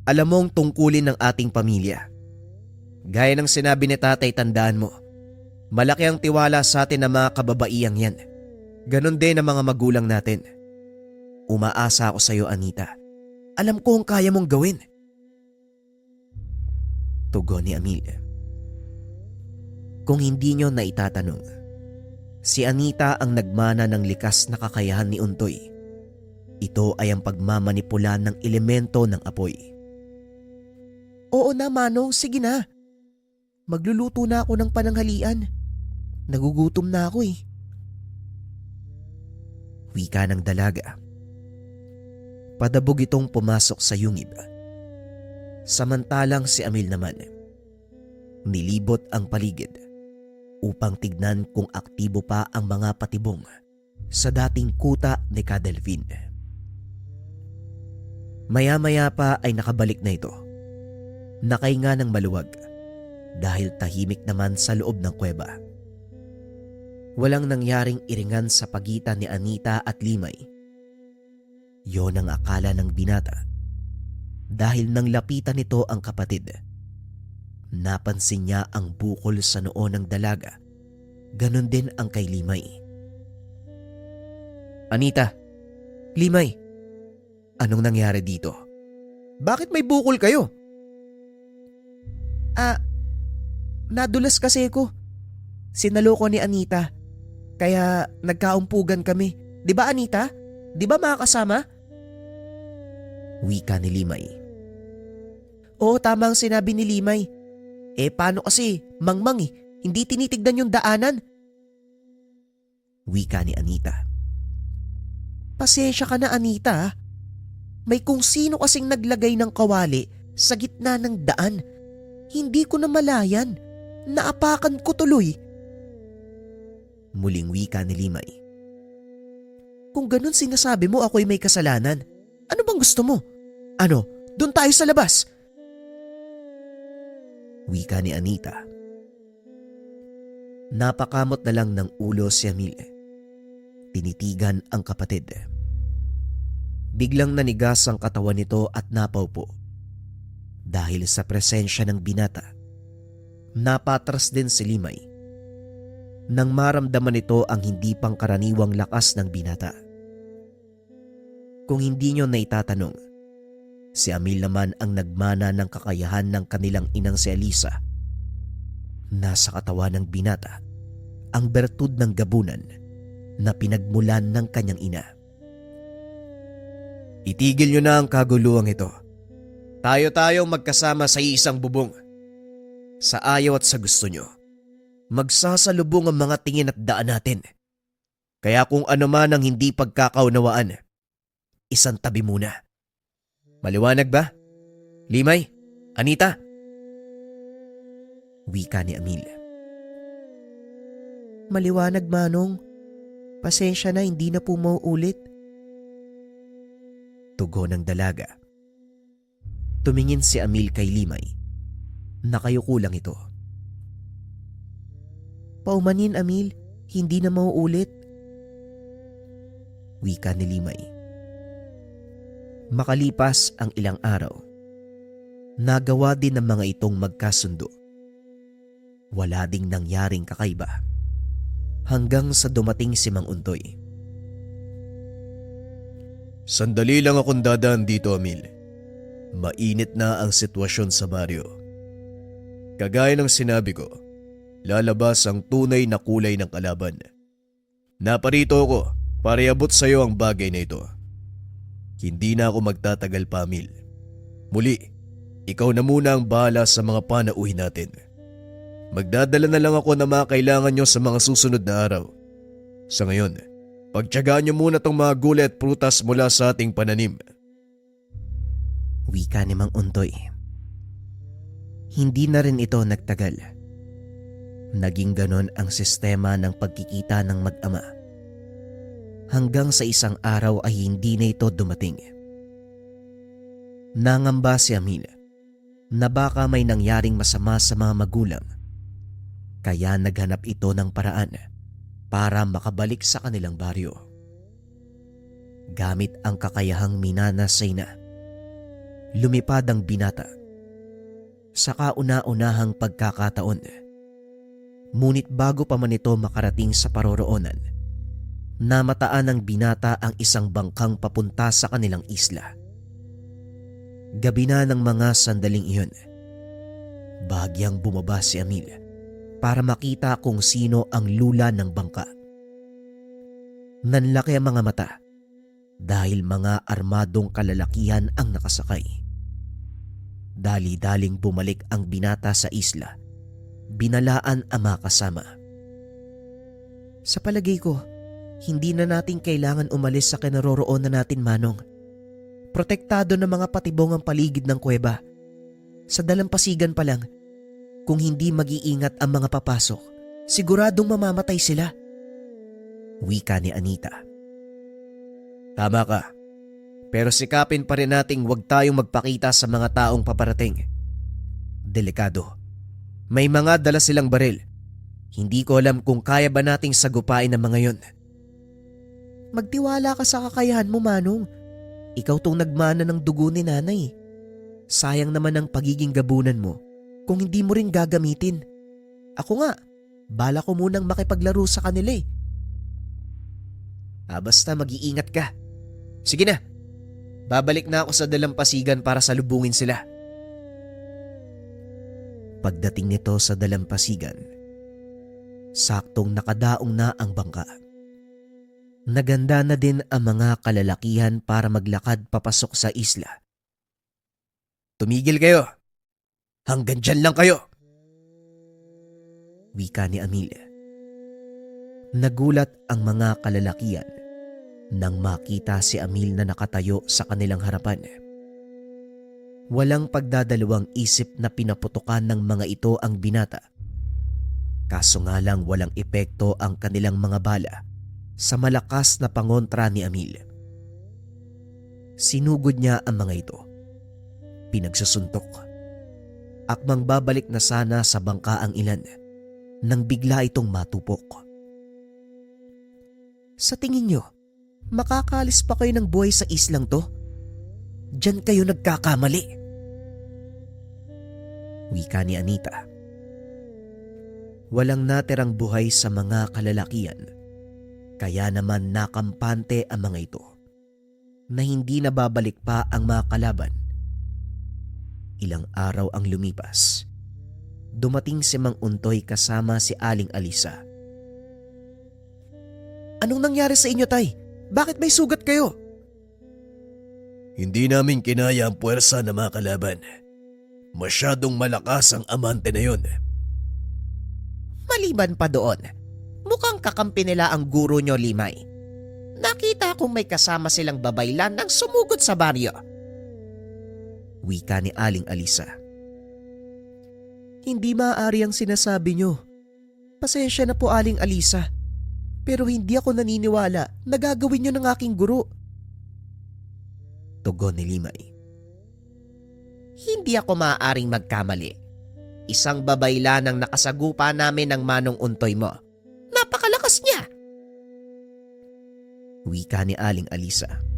S1: alam mo ang tungkulin ng ating pamilya. Gaya ng sinabi ni tatay, tandaan mo. Malaki ang tiwala sa atin ng mga kababaiyang yan. Ganon din ang mga magulang natin. Umaasa ako sa iyo, Anita. Alam ko ang kaya mong gawin. Tugon ni Amil. Kung hindi nyo na itatanong, si Anita ang nagmana ng likas na kakayahan ni Untoy. Ito ay ang pagmamanipula ng elemento ng apoy. Oo na, Manong. Sige na. Magluluto na ako ng pananghalian. Nagugutom na ako eh. Wika ng dalaga. Padabog itong pumasok sa yungib. Samantalang si Amil naman, nilibot ang paligid upang tignan kung aktibo pa ang mga patibong sa dating kuta ni Kadelvin. Maya-maya pa ay nakabalik na ito. Nakahinga ng maluwag dahil tahimik naman sa loob ng kuweba. Walang nangyaring iringan sa pagitan ni Anita at Limay. Yon ang akala ng binata. Dahil nang lapitan nito ang kapatid, napansin niya ang bukol sa noo ng dalaga. Ganon din ang kay Limay. Anita, Limay, anong nangyari dito? Bakit may bukol kayo? Nadulas kasi ko. Sinaloko ni Anita. Kaya nagkaumpugan kami. Di ba, Anita? Di ba mga kasama? Wika ni Limay. Oo, tama ang sinabi ni Limay. Paano kasi mangmang eh. Hindi tinitignan yung daanan. Wika ni Anita. Pasensya ka na, Anita. May kung sino kasing naglagay ng kawali sa gitna ng daan. Hindi ko na malayan. Naapakan ko tuloy. Muling wika ni Limay. Kung ganun sinasabi mo ako'y may kasalanan, ano bang gusto mo? Ano, doon tayo sa labas? Wika ni Anita. Napakamot na lang ng ulo si Amil. Tinitigan ang kapatid. Biglang nanigas ang katawan nito at napaupo. Dahil sa presensya ng binata, napatras din si Limay. Nang maramdaman nito ang hindi pangkaraniwang lakas ng binata. Kung hindi nyo na itatanong, si Amil naman ang nagmana ng kakayahan ng kanilang inang si Elisa. Nasa katawan ng binata ang bertud ng gabunan na pinagmulan ng kanyang ina. Itigil nyo na ang kaguluhang ito. Tayo-tayong magkasama sa isang bubong. Sa ayaw at sa gusto nyo, magsasalubong ang mga tingin at daan natin. Kaya kung ano man ang hindi pagkakaunawaan, isang tabi muna. Maliwanag ba? Limay? Anita? Wika ni Amil. Maliwanag, Manong. Pasensya na, hindi na po mauulit. Tugon ng dalaga. Tumingin si Amil kay Limay. Nakayuko lang ito. Paumanin, Amil. Hindi na mauulit. Wika ni Limay. Makalipas ang ilang araw, nagawa din ng mga itong magkasundo. Wala ding nangyaring kakaiba. Hanggang sa dumating si Mang Untoy. Sandali lang akong dadaan dito, Amil. Mainit na ang sitwasyon sa baryo. Kagaya ng sinabi ko, lalabas ang tunay na kulay ng kalaban. Naparito ako para iabot sa iyo ang bagay na ito. Hindi na ako magtatagal pa, Amil. Muli, ikaw na muna ang bahala sa mga panauhin natin. Magdadala na lang ako ng mga kailangan nyo sa mga susunod na araw. Sa ngayon, pagtiyagaan nyo muna tong mga gulay at prutas mula sa ating pananim.
S3: Wika ni Mang Untoy. Hindi na rin ito nagtagal. Naging ganon ang sistema ng pagkikita ng mag-ama. Hanggang sa isang araw ay hindi na ito dumating. Nangamba si Amil na baka may nangyaring masama sa mga magulang. Kaya naghanap ito ng paraan para makabalik sa kanilang baryo. Gamit ang kakayahang minanasay na, lumipad ang binata sa kauna-unahang pagkakataon. Ngunit bago pa man ito makarating sa paroroonan, namataan ng binata ang isang bangkang papunta sa kanilang isla. Gabi na ng mga sandaling iyon. Bahagyang bumaba si Amil para makita kung sino ang lula ng bangka. Nanlaki ang mga mata dahil mga armadong kalalakihan ang nakasakay. Dali-daling bumalik ang binata sa isla. Binalaan ang mga kasama. Sa palagay ko, hindi na natin kailangan umalis sa kinaroroonan natin, Manong. Protektado ng mga patibong ang paligid ng kuweba. Sa dalampasigan pa lang, kung hindi mag-iingat ang mga papasok, siguradong mamamatay sila. Wika ni Anita. Tama ka. Pero sikapin pa rin nating huwag tayong magpakita sa mga taong paparating. Delikado. May mga dala silang baril. Hindi ko alam kung kaya ba nating sagupain ang mga yon. Magtiwala ka sa kakayahan mo, Manong. Ikaw tong nagmana ng dugo ni nanay. Sayang naman ang pagiging gabunan mo kung hindi mo rin gagamitin. Ako nga, bala ko munang makipaglaro sa kanila eh. Basta mag-iingat ka. Sige na, babalik na ako sa dalampasigan para salubungin sila. Pagdating nito sa dalampasigan, saktong nakadaong na ang bangka. Naganda na din ang mga kalalakihan para maglakad papasok sa isla. Tumigil kayo! Hanggang dyan lang kayo! Wika ni Amil. Nagulat ang mga kalalakihan nang makita si Amil na nakatayo sa kanilang harapan. Walang pagdadalawang isip na pinaputukan ng mga ito ang binata. Kaso nga lang walang epekto ang kanilang mga bala sa malakas na pangontra ni Amil. Sinugod niya ang mga ito. Pinagsusuntok. Akmang babalik na sana sa bangka ang ilan nang bigla itong matupok. Sa tingin nyo, makakalis pa kayo ng buhay sa islang to? Diyan kayo nagkakamali. Wika ni Anita. Walang natirang buhay sa mga kalalakihan, kaya naman nakampante ang mga ito na hindi na babalik pa ang mga kalaban. Ilang araw ang lumipas. Dumating si Mang Untoy kasama si Aling Alisa. Anong nangyari sa inyo, Tay? Bakit may sugat kayo?
S1: Hindi namin kinaya ang puwersa ng mga kalaban. Masyadong malakas ang amante na yon.
S3: Maliban pa doon, mukhang kakampi nila ang guro nyo, Limay. Nakita kong may kasama silang babaylan nang sumugod sa baryo. Wika ni Aling Alisa. Hindi maaari ang sinasabi nyo. Pasensya na po, Aling Alisa. Pero hindi ako naniniwala na gagawin nyo ng aking guro. Tugon ni Limay. Hindi ako maaaring magkamali. Isang babaylan ang nakasagupa namin ng Manong Untoy mo. Napakalakas niya! Wika ni Aling Alisa.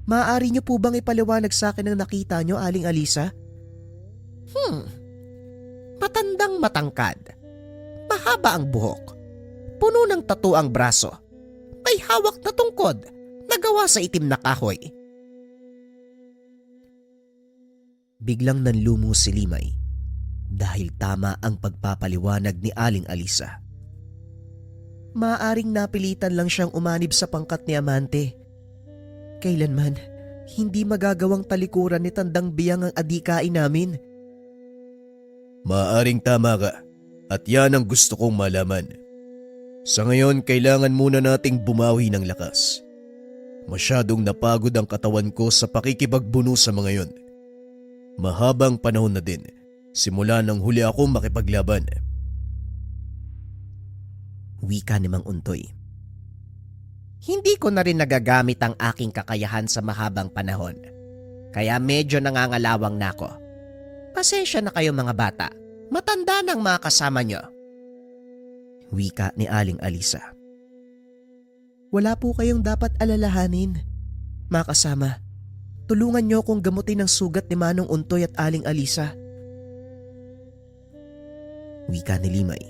S3: Maaari niyo po bang ipaliwanag sa akin ang nakita niyo, Aling Alisa? Matandang matangkad. Mahaba ang buhok. Puno ng tattoo ang braso. May hawak na tungkod na gawa gawa sa itim na kahoy.
S1: Biglang nanlumo si Limay dahil tama ang pagpapaliwanag ni Aling Alisa. Maaring napilitan lang siyang umanib sa pangkat ni Amante. Kailanman, hindi magagawang talikuran ni Tandang Biyang ang adikain namin.
S2: Maaring tama ka at yan ang gusto kong malaman. Sa ngayon, kailangan muna nating bumawi ng lakas. Masyadong napagod ang katawan ko sa pakikipagbuno sa mga yon. Mahabang panahon na din, simula nang huli akong makipaglaban.
S1: Wika ni Mang Untoy.
S3: Hindi ko na rin nagagamit ang aking kakayahan sa mahabang panahon. Kaya medyo nangangalawang na ako. Pasensya na kayo mga bata. Matanda ng mga kasama nyo.
S1: Wika ni Aling Alisa. Wala po kayong dapat alalahanin. Mga kasama, tulungan niyo akong gamutin ang sugat ni Manong Untoy at Aling Alisa. Wika ni Limay.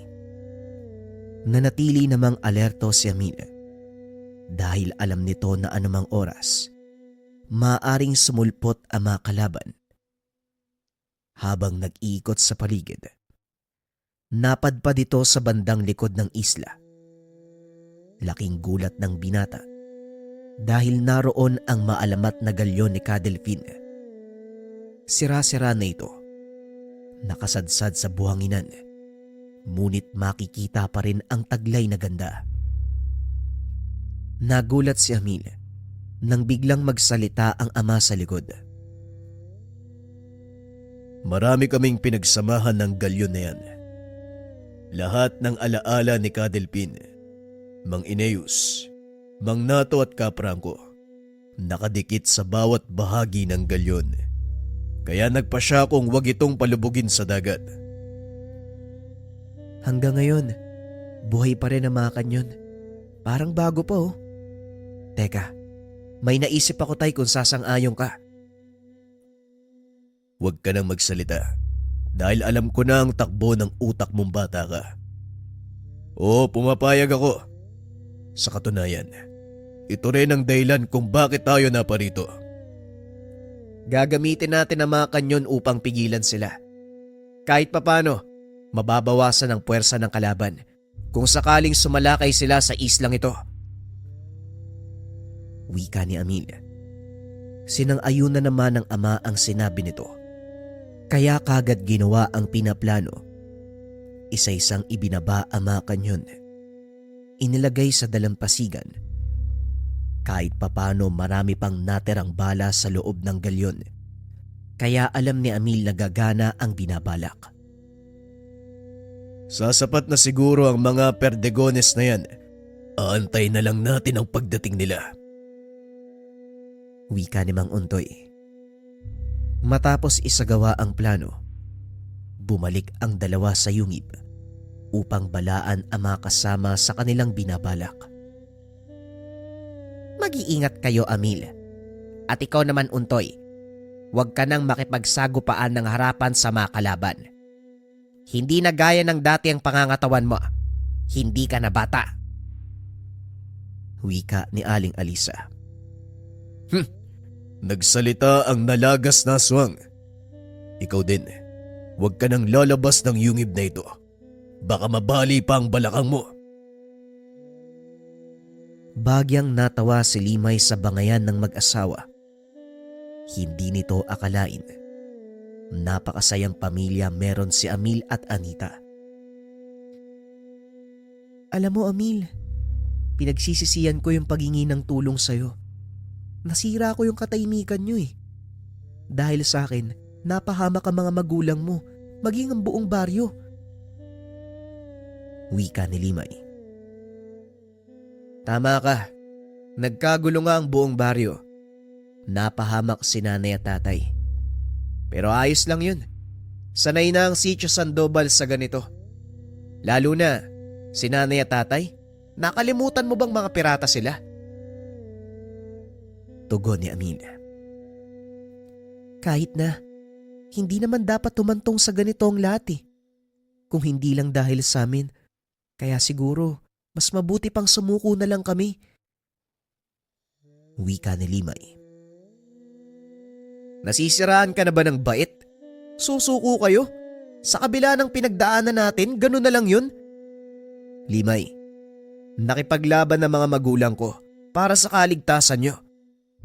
S1: Nanatili namang alerto si Amil dahil alam nito na anumang oras maaring sumulpot ang mga kalaban. Habang nag-iikot sa paligid, napadpad ito sa bandang likod ng isla. Laking gulat ng binata dahil naroon ang maalamat na galyon ni Cadelfin. Sira-sira na ito, nakasadsad sa buhanginan, ngunit makikita pa rin ang taglay na ganda. Nagulat si Amil nang biglang magsalita ang ama sa likod.
S2: Marami kaming pinagsamahan ng galyon na yan. Lahat ng alaala ni Cadelpin, Mang Ineus, Mang Nato at Kapranco, nakadikit sa bawat bahagi ng galyon. Kaya nagpa siya kung wag itong palubugin sa dagat.
S1: Hanggang ngayon, buhay pa rin ang mga kanyon. Parang bago pa oh. Teka, may naisip ako tay kung sasang-ayon ka.
S2: Huwag ka nang magsalita dahil alam ko na ang takbo ng utak mong bata ka. Oo, pumapayag ako. Sa katunayan, ito rin ang dahilan kung bakit tayo naparito.
S1: Gagamitin natin ang mga kanyon upang pigilan sila. Kahit papano, mababawasan ang puwersa ng kalaban kung sakaling sumalakay sila sa islang ito. Wika ni Amil. Sinang-ayun na naman ng ama ang sinabi nito. Kaya kagad ginawa ang pinaplano. Isa-isang ibinaba ang mga kanyon. Inilagay sa dalampasigan. Kahit papano marami pang natirang bala sa loob ng galyon. Kaya alam ni Amil na gagana ang binabalak.
S2: Sasapat na siguro ang mga perdegones na yan. Aantay na lang natin ang pagdating nila.
S1: Wika ni Mang Untoy. Matapos isagawa ang plano, bumalik ang dalawa sa yungib upang balaan ang mga kasama sa kanilang binabalak.
S3: Mag-iingat kayo, Amil. At ikaw naman, Untoy, huwag ka nang makipagsagupaan ng harapan sa mga kalaban. Hindi na gaya ng dati ang pangangatawan mo. Hindi ka na bata.
S1: Wika ni Aling Alisa.
S2: Nagsalita ang nalagas na aswang. Ikaw din, huwag ka nang lalabas ng yungib na ito. Baka mabali pa ang balakang mo.
S1: Bagyang natawa si Limay sa bangayan ng mag-asawa. Hindi nito akalain. Napakasayang pamilya meron si Amil at Anita. Alam mo, Amil, pinagsisisihan ko yung paghingi ng tulong sa'yo. Nasira ko yung katahimikan nyo eh. Dahil sa akin, napahamak ang mga magulang mo, maging ang buong baryo. Wika ni Limay. Tama ka. Nagkagulo nga ang buong baryo. Napahamak si nanay at tatay. Pero ayos lang yun. Sanay na ang sitio Sandoval sa ganito. Lalo na, si nanay at tatay, nakalimutan mo bang mga pirata sila? Tugon ni Amil. Kahit na, hindi naman dapat tumantong sa ganito ang lahat eh. Kung hindi lang dahil sa amin, kaya siguro mas mabuti pang sumuko na lang kami. Wika ni Limay. Nasisiraan ka na ba ng bait? Susuko kayo? Sa kabila ng pinagdaanan natin, ganun na lang yun? Limay, nakipaglaban ng mga magulang ko para sa kaligtasan nyo.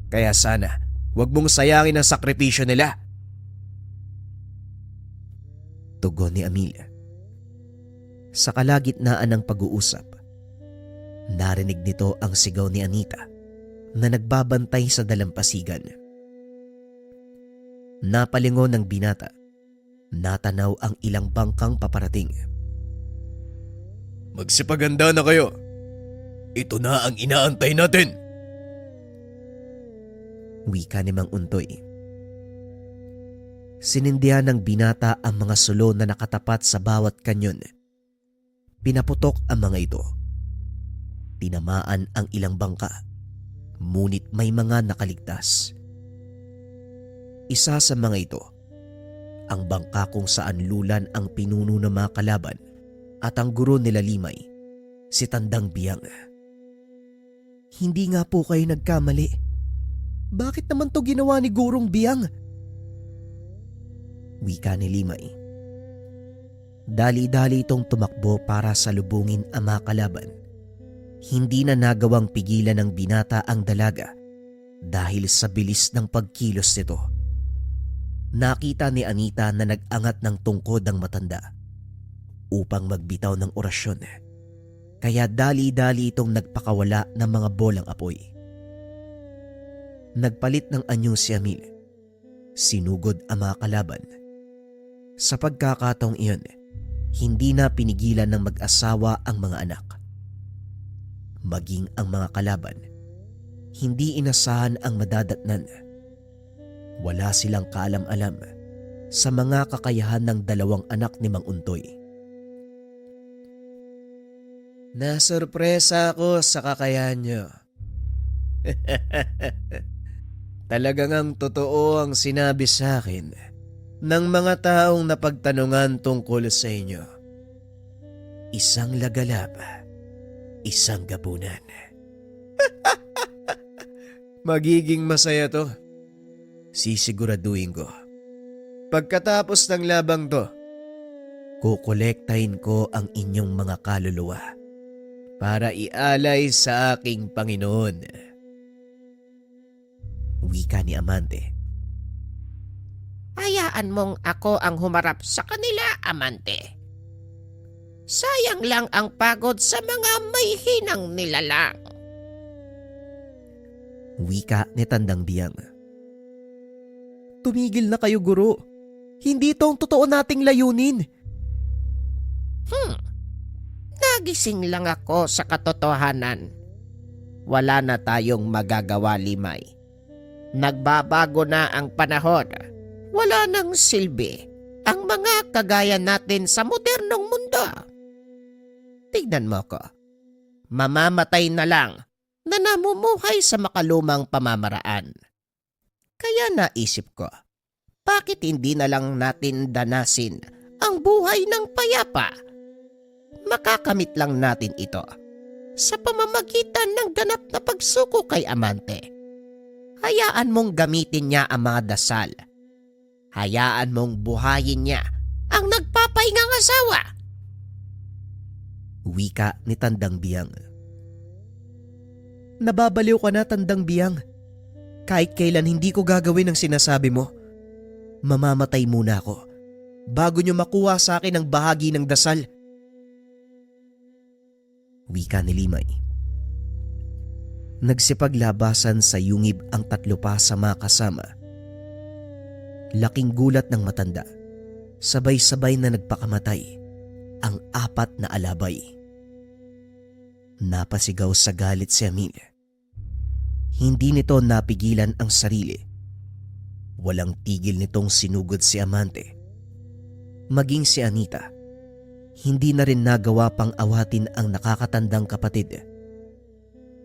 S1: Kaya sana, huwag mong sayangin ang sakripisyo nila. Tugon ni Amelia. Sa kalagitnaan ng pag-uusap, narinig nito ang sigaw ni Anita na nagbabantay sa dalampasigan. Napalingon ng binata, natanaw ang ilang bangkang paparating.
S2: Magsipaganda na kayo. Ito na ang inaantay natin.
S1: Wika ni Mang Untoy. Sinindihan ng binata ang mga sulo na nakatapat sa bawat kanyon. Pinaputok ang mga ito. Tinamaan ang ilang bangka, ngunit may mga nakaligtas. Isa sa mga ito, ang bangka kung saan lulan ang pinuno ng mga kalaban at ang guro nila Limay, si Tandang Biyang. Hindi nga po kayo nagkamali. Bakit naman to ginawa ni Gurong Biyang? Wika ni Limay. Dali-dali itong tumakbo para salubungin ang mga kalaban. Hindi na nagawang pigilan ng binata ang dalaga dahil sa bilis ng pagkilos nito. Nakita ni Anita na nag-angat ng tungkod ang matanda upang magbitaw ng orasyon. Kaya dali-dali itong nagpakawala ng mga bolang apoy. Nagpalit ng anyo si Amil. Sinugod ang mga kalaban. Sa pagkakataong iyon, hindi na pinigilan ng mag-asawa ang mga anak. Maging ang mga kalaban, hindi inasahan ang madadatnan. Wala silang kaalam-alam sa mga kakayahan ng dalawang anak ni Mang Untoy. Nasurpresa ako sa kakayahan nyo. Talagang ang totoo ang sinabi sa akin ng mga taong napagtanungan tungkol sa inyo. Isang lagalab, isang gabunan. Magiging masaya to. Sisiguraduhin ko. Pagkatapos ng labang to, kukolektahin ko ang inyong mga kaluluwa para ialay sa aking Panginoon. Wika ni Amante.
S3: Hayaan mong ako ang humarap sa kanila, Amante. Sayang lang ang pagod sa mga may hinang nilalang.
S1: Wika ni Tandang Biyang. Tumigil na kayo, guro. Hindi ito ang totoo nating layunin.
S3: Nagising lang ako sa katotohanan. Wala na tayong magagawa, Limay. Nagbabago na ang panahon. Wala nang silbi ang mga kagaya natin sa modernong mundo. Tignan mo ko. Mamamatay na lang na namumuhay sa makalumang pamamaraan. Kaya naisip ko, bakit hindi na lang natin danasin ang buhay ng payapa? Makakamit lang natin ito sa pamamagitan ng ganap na pagsuko kay Amante. Hayaan mong gamitin niya ang mga dasal. Hayaan mong buhayin niya ang nagpapahingang asawa.
S1: Wika ni Tandang Biyang. Nababaliw ka na, Tandang Biyang. Kahit kailan hindi ko gagawin ang sinasabi mo. Mamamatay muna ako bago niyo makuha sa akin ang bahagi ng dasal. Wika ni Limay. Nagsipaglabasan sa yungib ang tatlo pa sa mga kasama. Laking gulat ng matanda. Sabay-sabay na nagpakamatay ang apat na alabay. Napasigaw sa galit si Amil. Hindi nito napigilan ang sarili. Walang tigil nitong sinugod si Amante. Maging si Anita, hindi na rin nagawa pang awatin ang nakakatandang kapatid.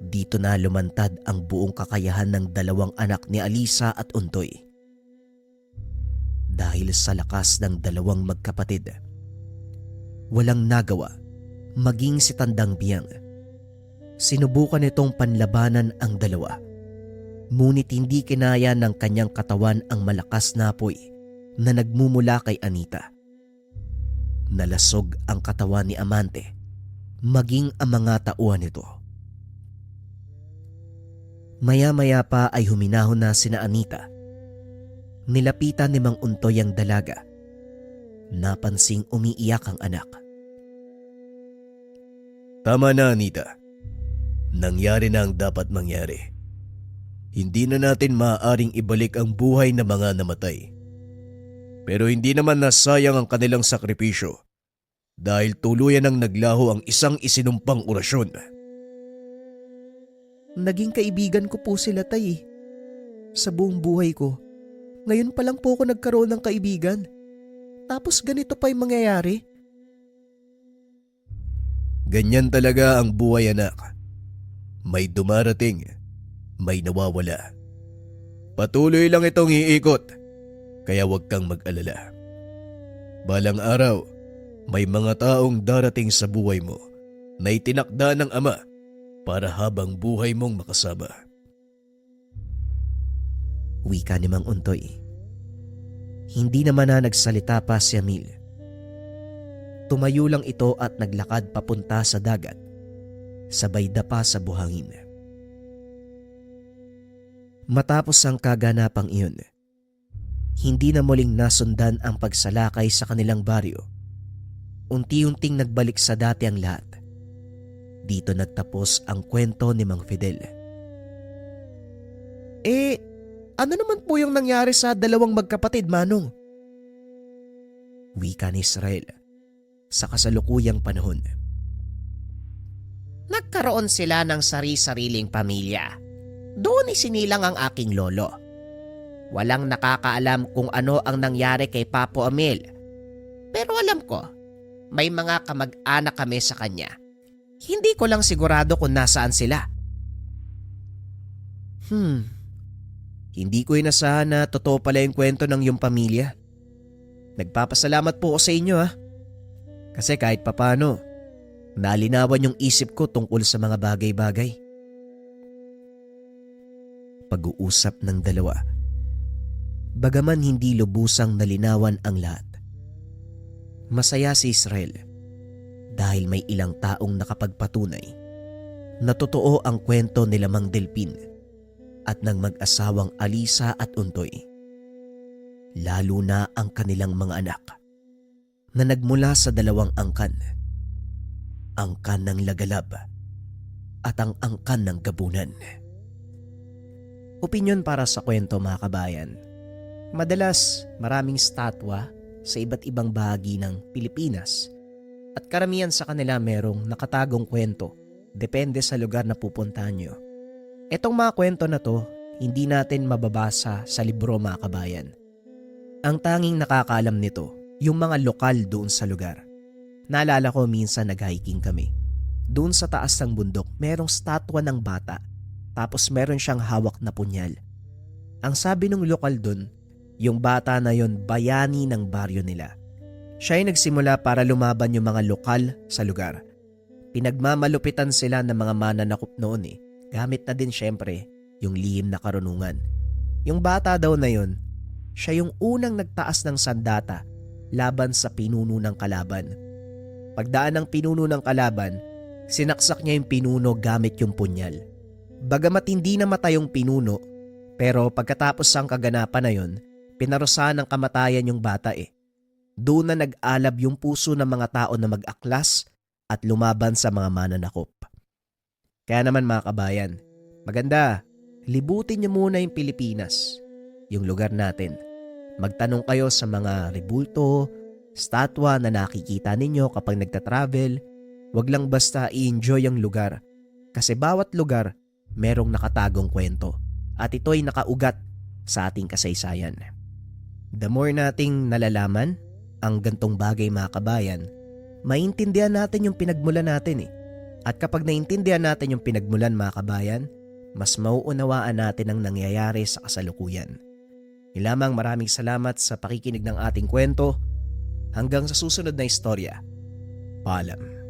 S1: Dito na lumantad ang buong kakayahan ng dalawang anak ni Alisa at Untoy. Dahil sa lakas ng dalawang magkapatid, walang nagawa maging si Tandang Biyang. Sinubukan nitong panlabanan ang dalawa, Ngunit hindi kinaya ng kanyang katawan ang malakas na apoy na nagmumula kay Anita. Nalasog ang katawan ni Amante, maging ang mga tauhan nito. Maya-maya pa ay huminahon na sina Anita. Nilapitan ni Mang Untoy ang dalaga. Napansing umiiyak ang anak.
S2: Tama na, Anita. Nangyari na ang dapat mangyari. Hindi na natin maaaring ibalik ang buhay ng mga namatay. Pero hindi naman nasayang ang kanilang sakripisyo dahil tuluyan ang naglaho ang isang isinumpang orasyon.
S1: Naging kaibigan ko po sila, tay. Sa buong buhay ko. Ngayon pa lang po ako nagkaroon ng kaibigan. Tapos ganito pa yung mangyayari.
S2: Ganyan talaga ang buhay, anak. May dumarating, may nawawala. Patuloy lang itong iikot, kaya huwag kang mag-alala. Balang araw, may mga taong darating sa buhay mo na itinakda ng Ama para habang buhay mong makasama.
S1: Wika ni Mang Untoy. Hindi naman na nagsalita pa si Amil. Tumayo lang ito at naglakad papunta sa dagat, sabay dapa sa buhangin. Matapos ang kaganapang iyon, hindi na muling nasundan ang pagsalakay sa kanilang baryo. Unti-unting nagbalik sa dati ang lahat. Dito nagtapos ang kwento ni Mang Fidel. Ano naman po yung nangyari sa dalawang magkapatid, Manong? Wika ni Israel sa kasalukuyang panahon.
S3: Nagkaroon sila ng sari-sariling pamilya. Doon isinilang ang aking lolo. Walang nakakaalam kung ano ang nangyari kay Papo Amil. Pero alam ko, may mga kamag-anak kami sa kanya. Hindi ko lang sigurado kung nasaan sila.
S1: Hindi ko inasahan na totoo pala yung kwento ng iyong pamilya. Nagpapasalamat po ako sa inyo, ha. Kasi kahit papano, nalinawan yung isip ko tungkol sa mga bagay-bagay. Pag-uusap ng dalawa. Bagaman hindi lubusang nalinawan ang lahat. Masaya si Israel dahil may ilang taong nakapagpatunay na totoo ang kwento nila Mang Delpin at ng mag-asawang Alisa at Untoy. Lalo na ang kanilang mga anak na nagmula sa dalawang angkan. Angkan ng Lagalab at ang angkan ng Gabunan. Opinyon para sa kwento, mga kabayan. Madalas maraming statwa sa iba't ibang bahagi ng Pilipinas at karamihan sa kanila merong nakatagong kwento depende sa lugar na pupuntahan nyo. Etong mga kwento na to, hindi natin mababasa sa libro, mga kabayan. Ang tanging nakakaalam nito, yung mga lokal doon sa lugar. Naalala ko minsan nag-hiking kami. Doon sa taas ng bundok, merong statwa ng bata, tapos meron siyang hawak na punyal. Ang sabi ng lokal doon, yung bata na yon bayani ng baryo nila. Siya ay nagsimula para lumaban yung mga lokal sa lugar. Pinagmamalupitan sila ng mga mananakop noon Gamit na din syempre yung lihim na karunungan. Yung bata daw na yun, siya yung unang nagtaas ng sandata laban sa pinuno ng kalaban. Pagdaan ng pinuno ng kalaban, sinaksak niya yung pinuno gamit yung punyal. Bagamat hindi namatay yung pinuno, pero pagkatapos ang kaganapan na yun, pinarusahan ng kamatayan yung bata Doon na nag-alab yung puso ng mga tao na mag-aklas at lumaban sa mga mananakop. Kaya naman, mga kabayan, maganda, libutin niyo muna yung Pilipinas, yung lugar natin. Magtanong kayo sa mga rebulto, statwa na nakikita ninyo kapag nagta-travel. Huwag lang basta i-enjoy ang lugar kasi bawat lugar merong nakatagong kwento at ito'y nakaugat sa ating kasaysayan. The more nating nalalaman ang gantong bagay, mga kabayan, maintindihan natin yung pinagmulan natin At kapag naintindihan natin yung pinagmulan, mga kabayan, mas mauunawaan natin ang nangyayari sa kasalukuyan. Lamang maraming salamat sa pakikinig ng ating kwento. Hanggang sa susunod na istorya. Paalam.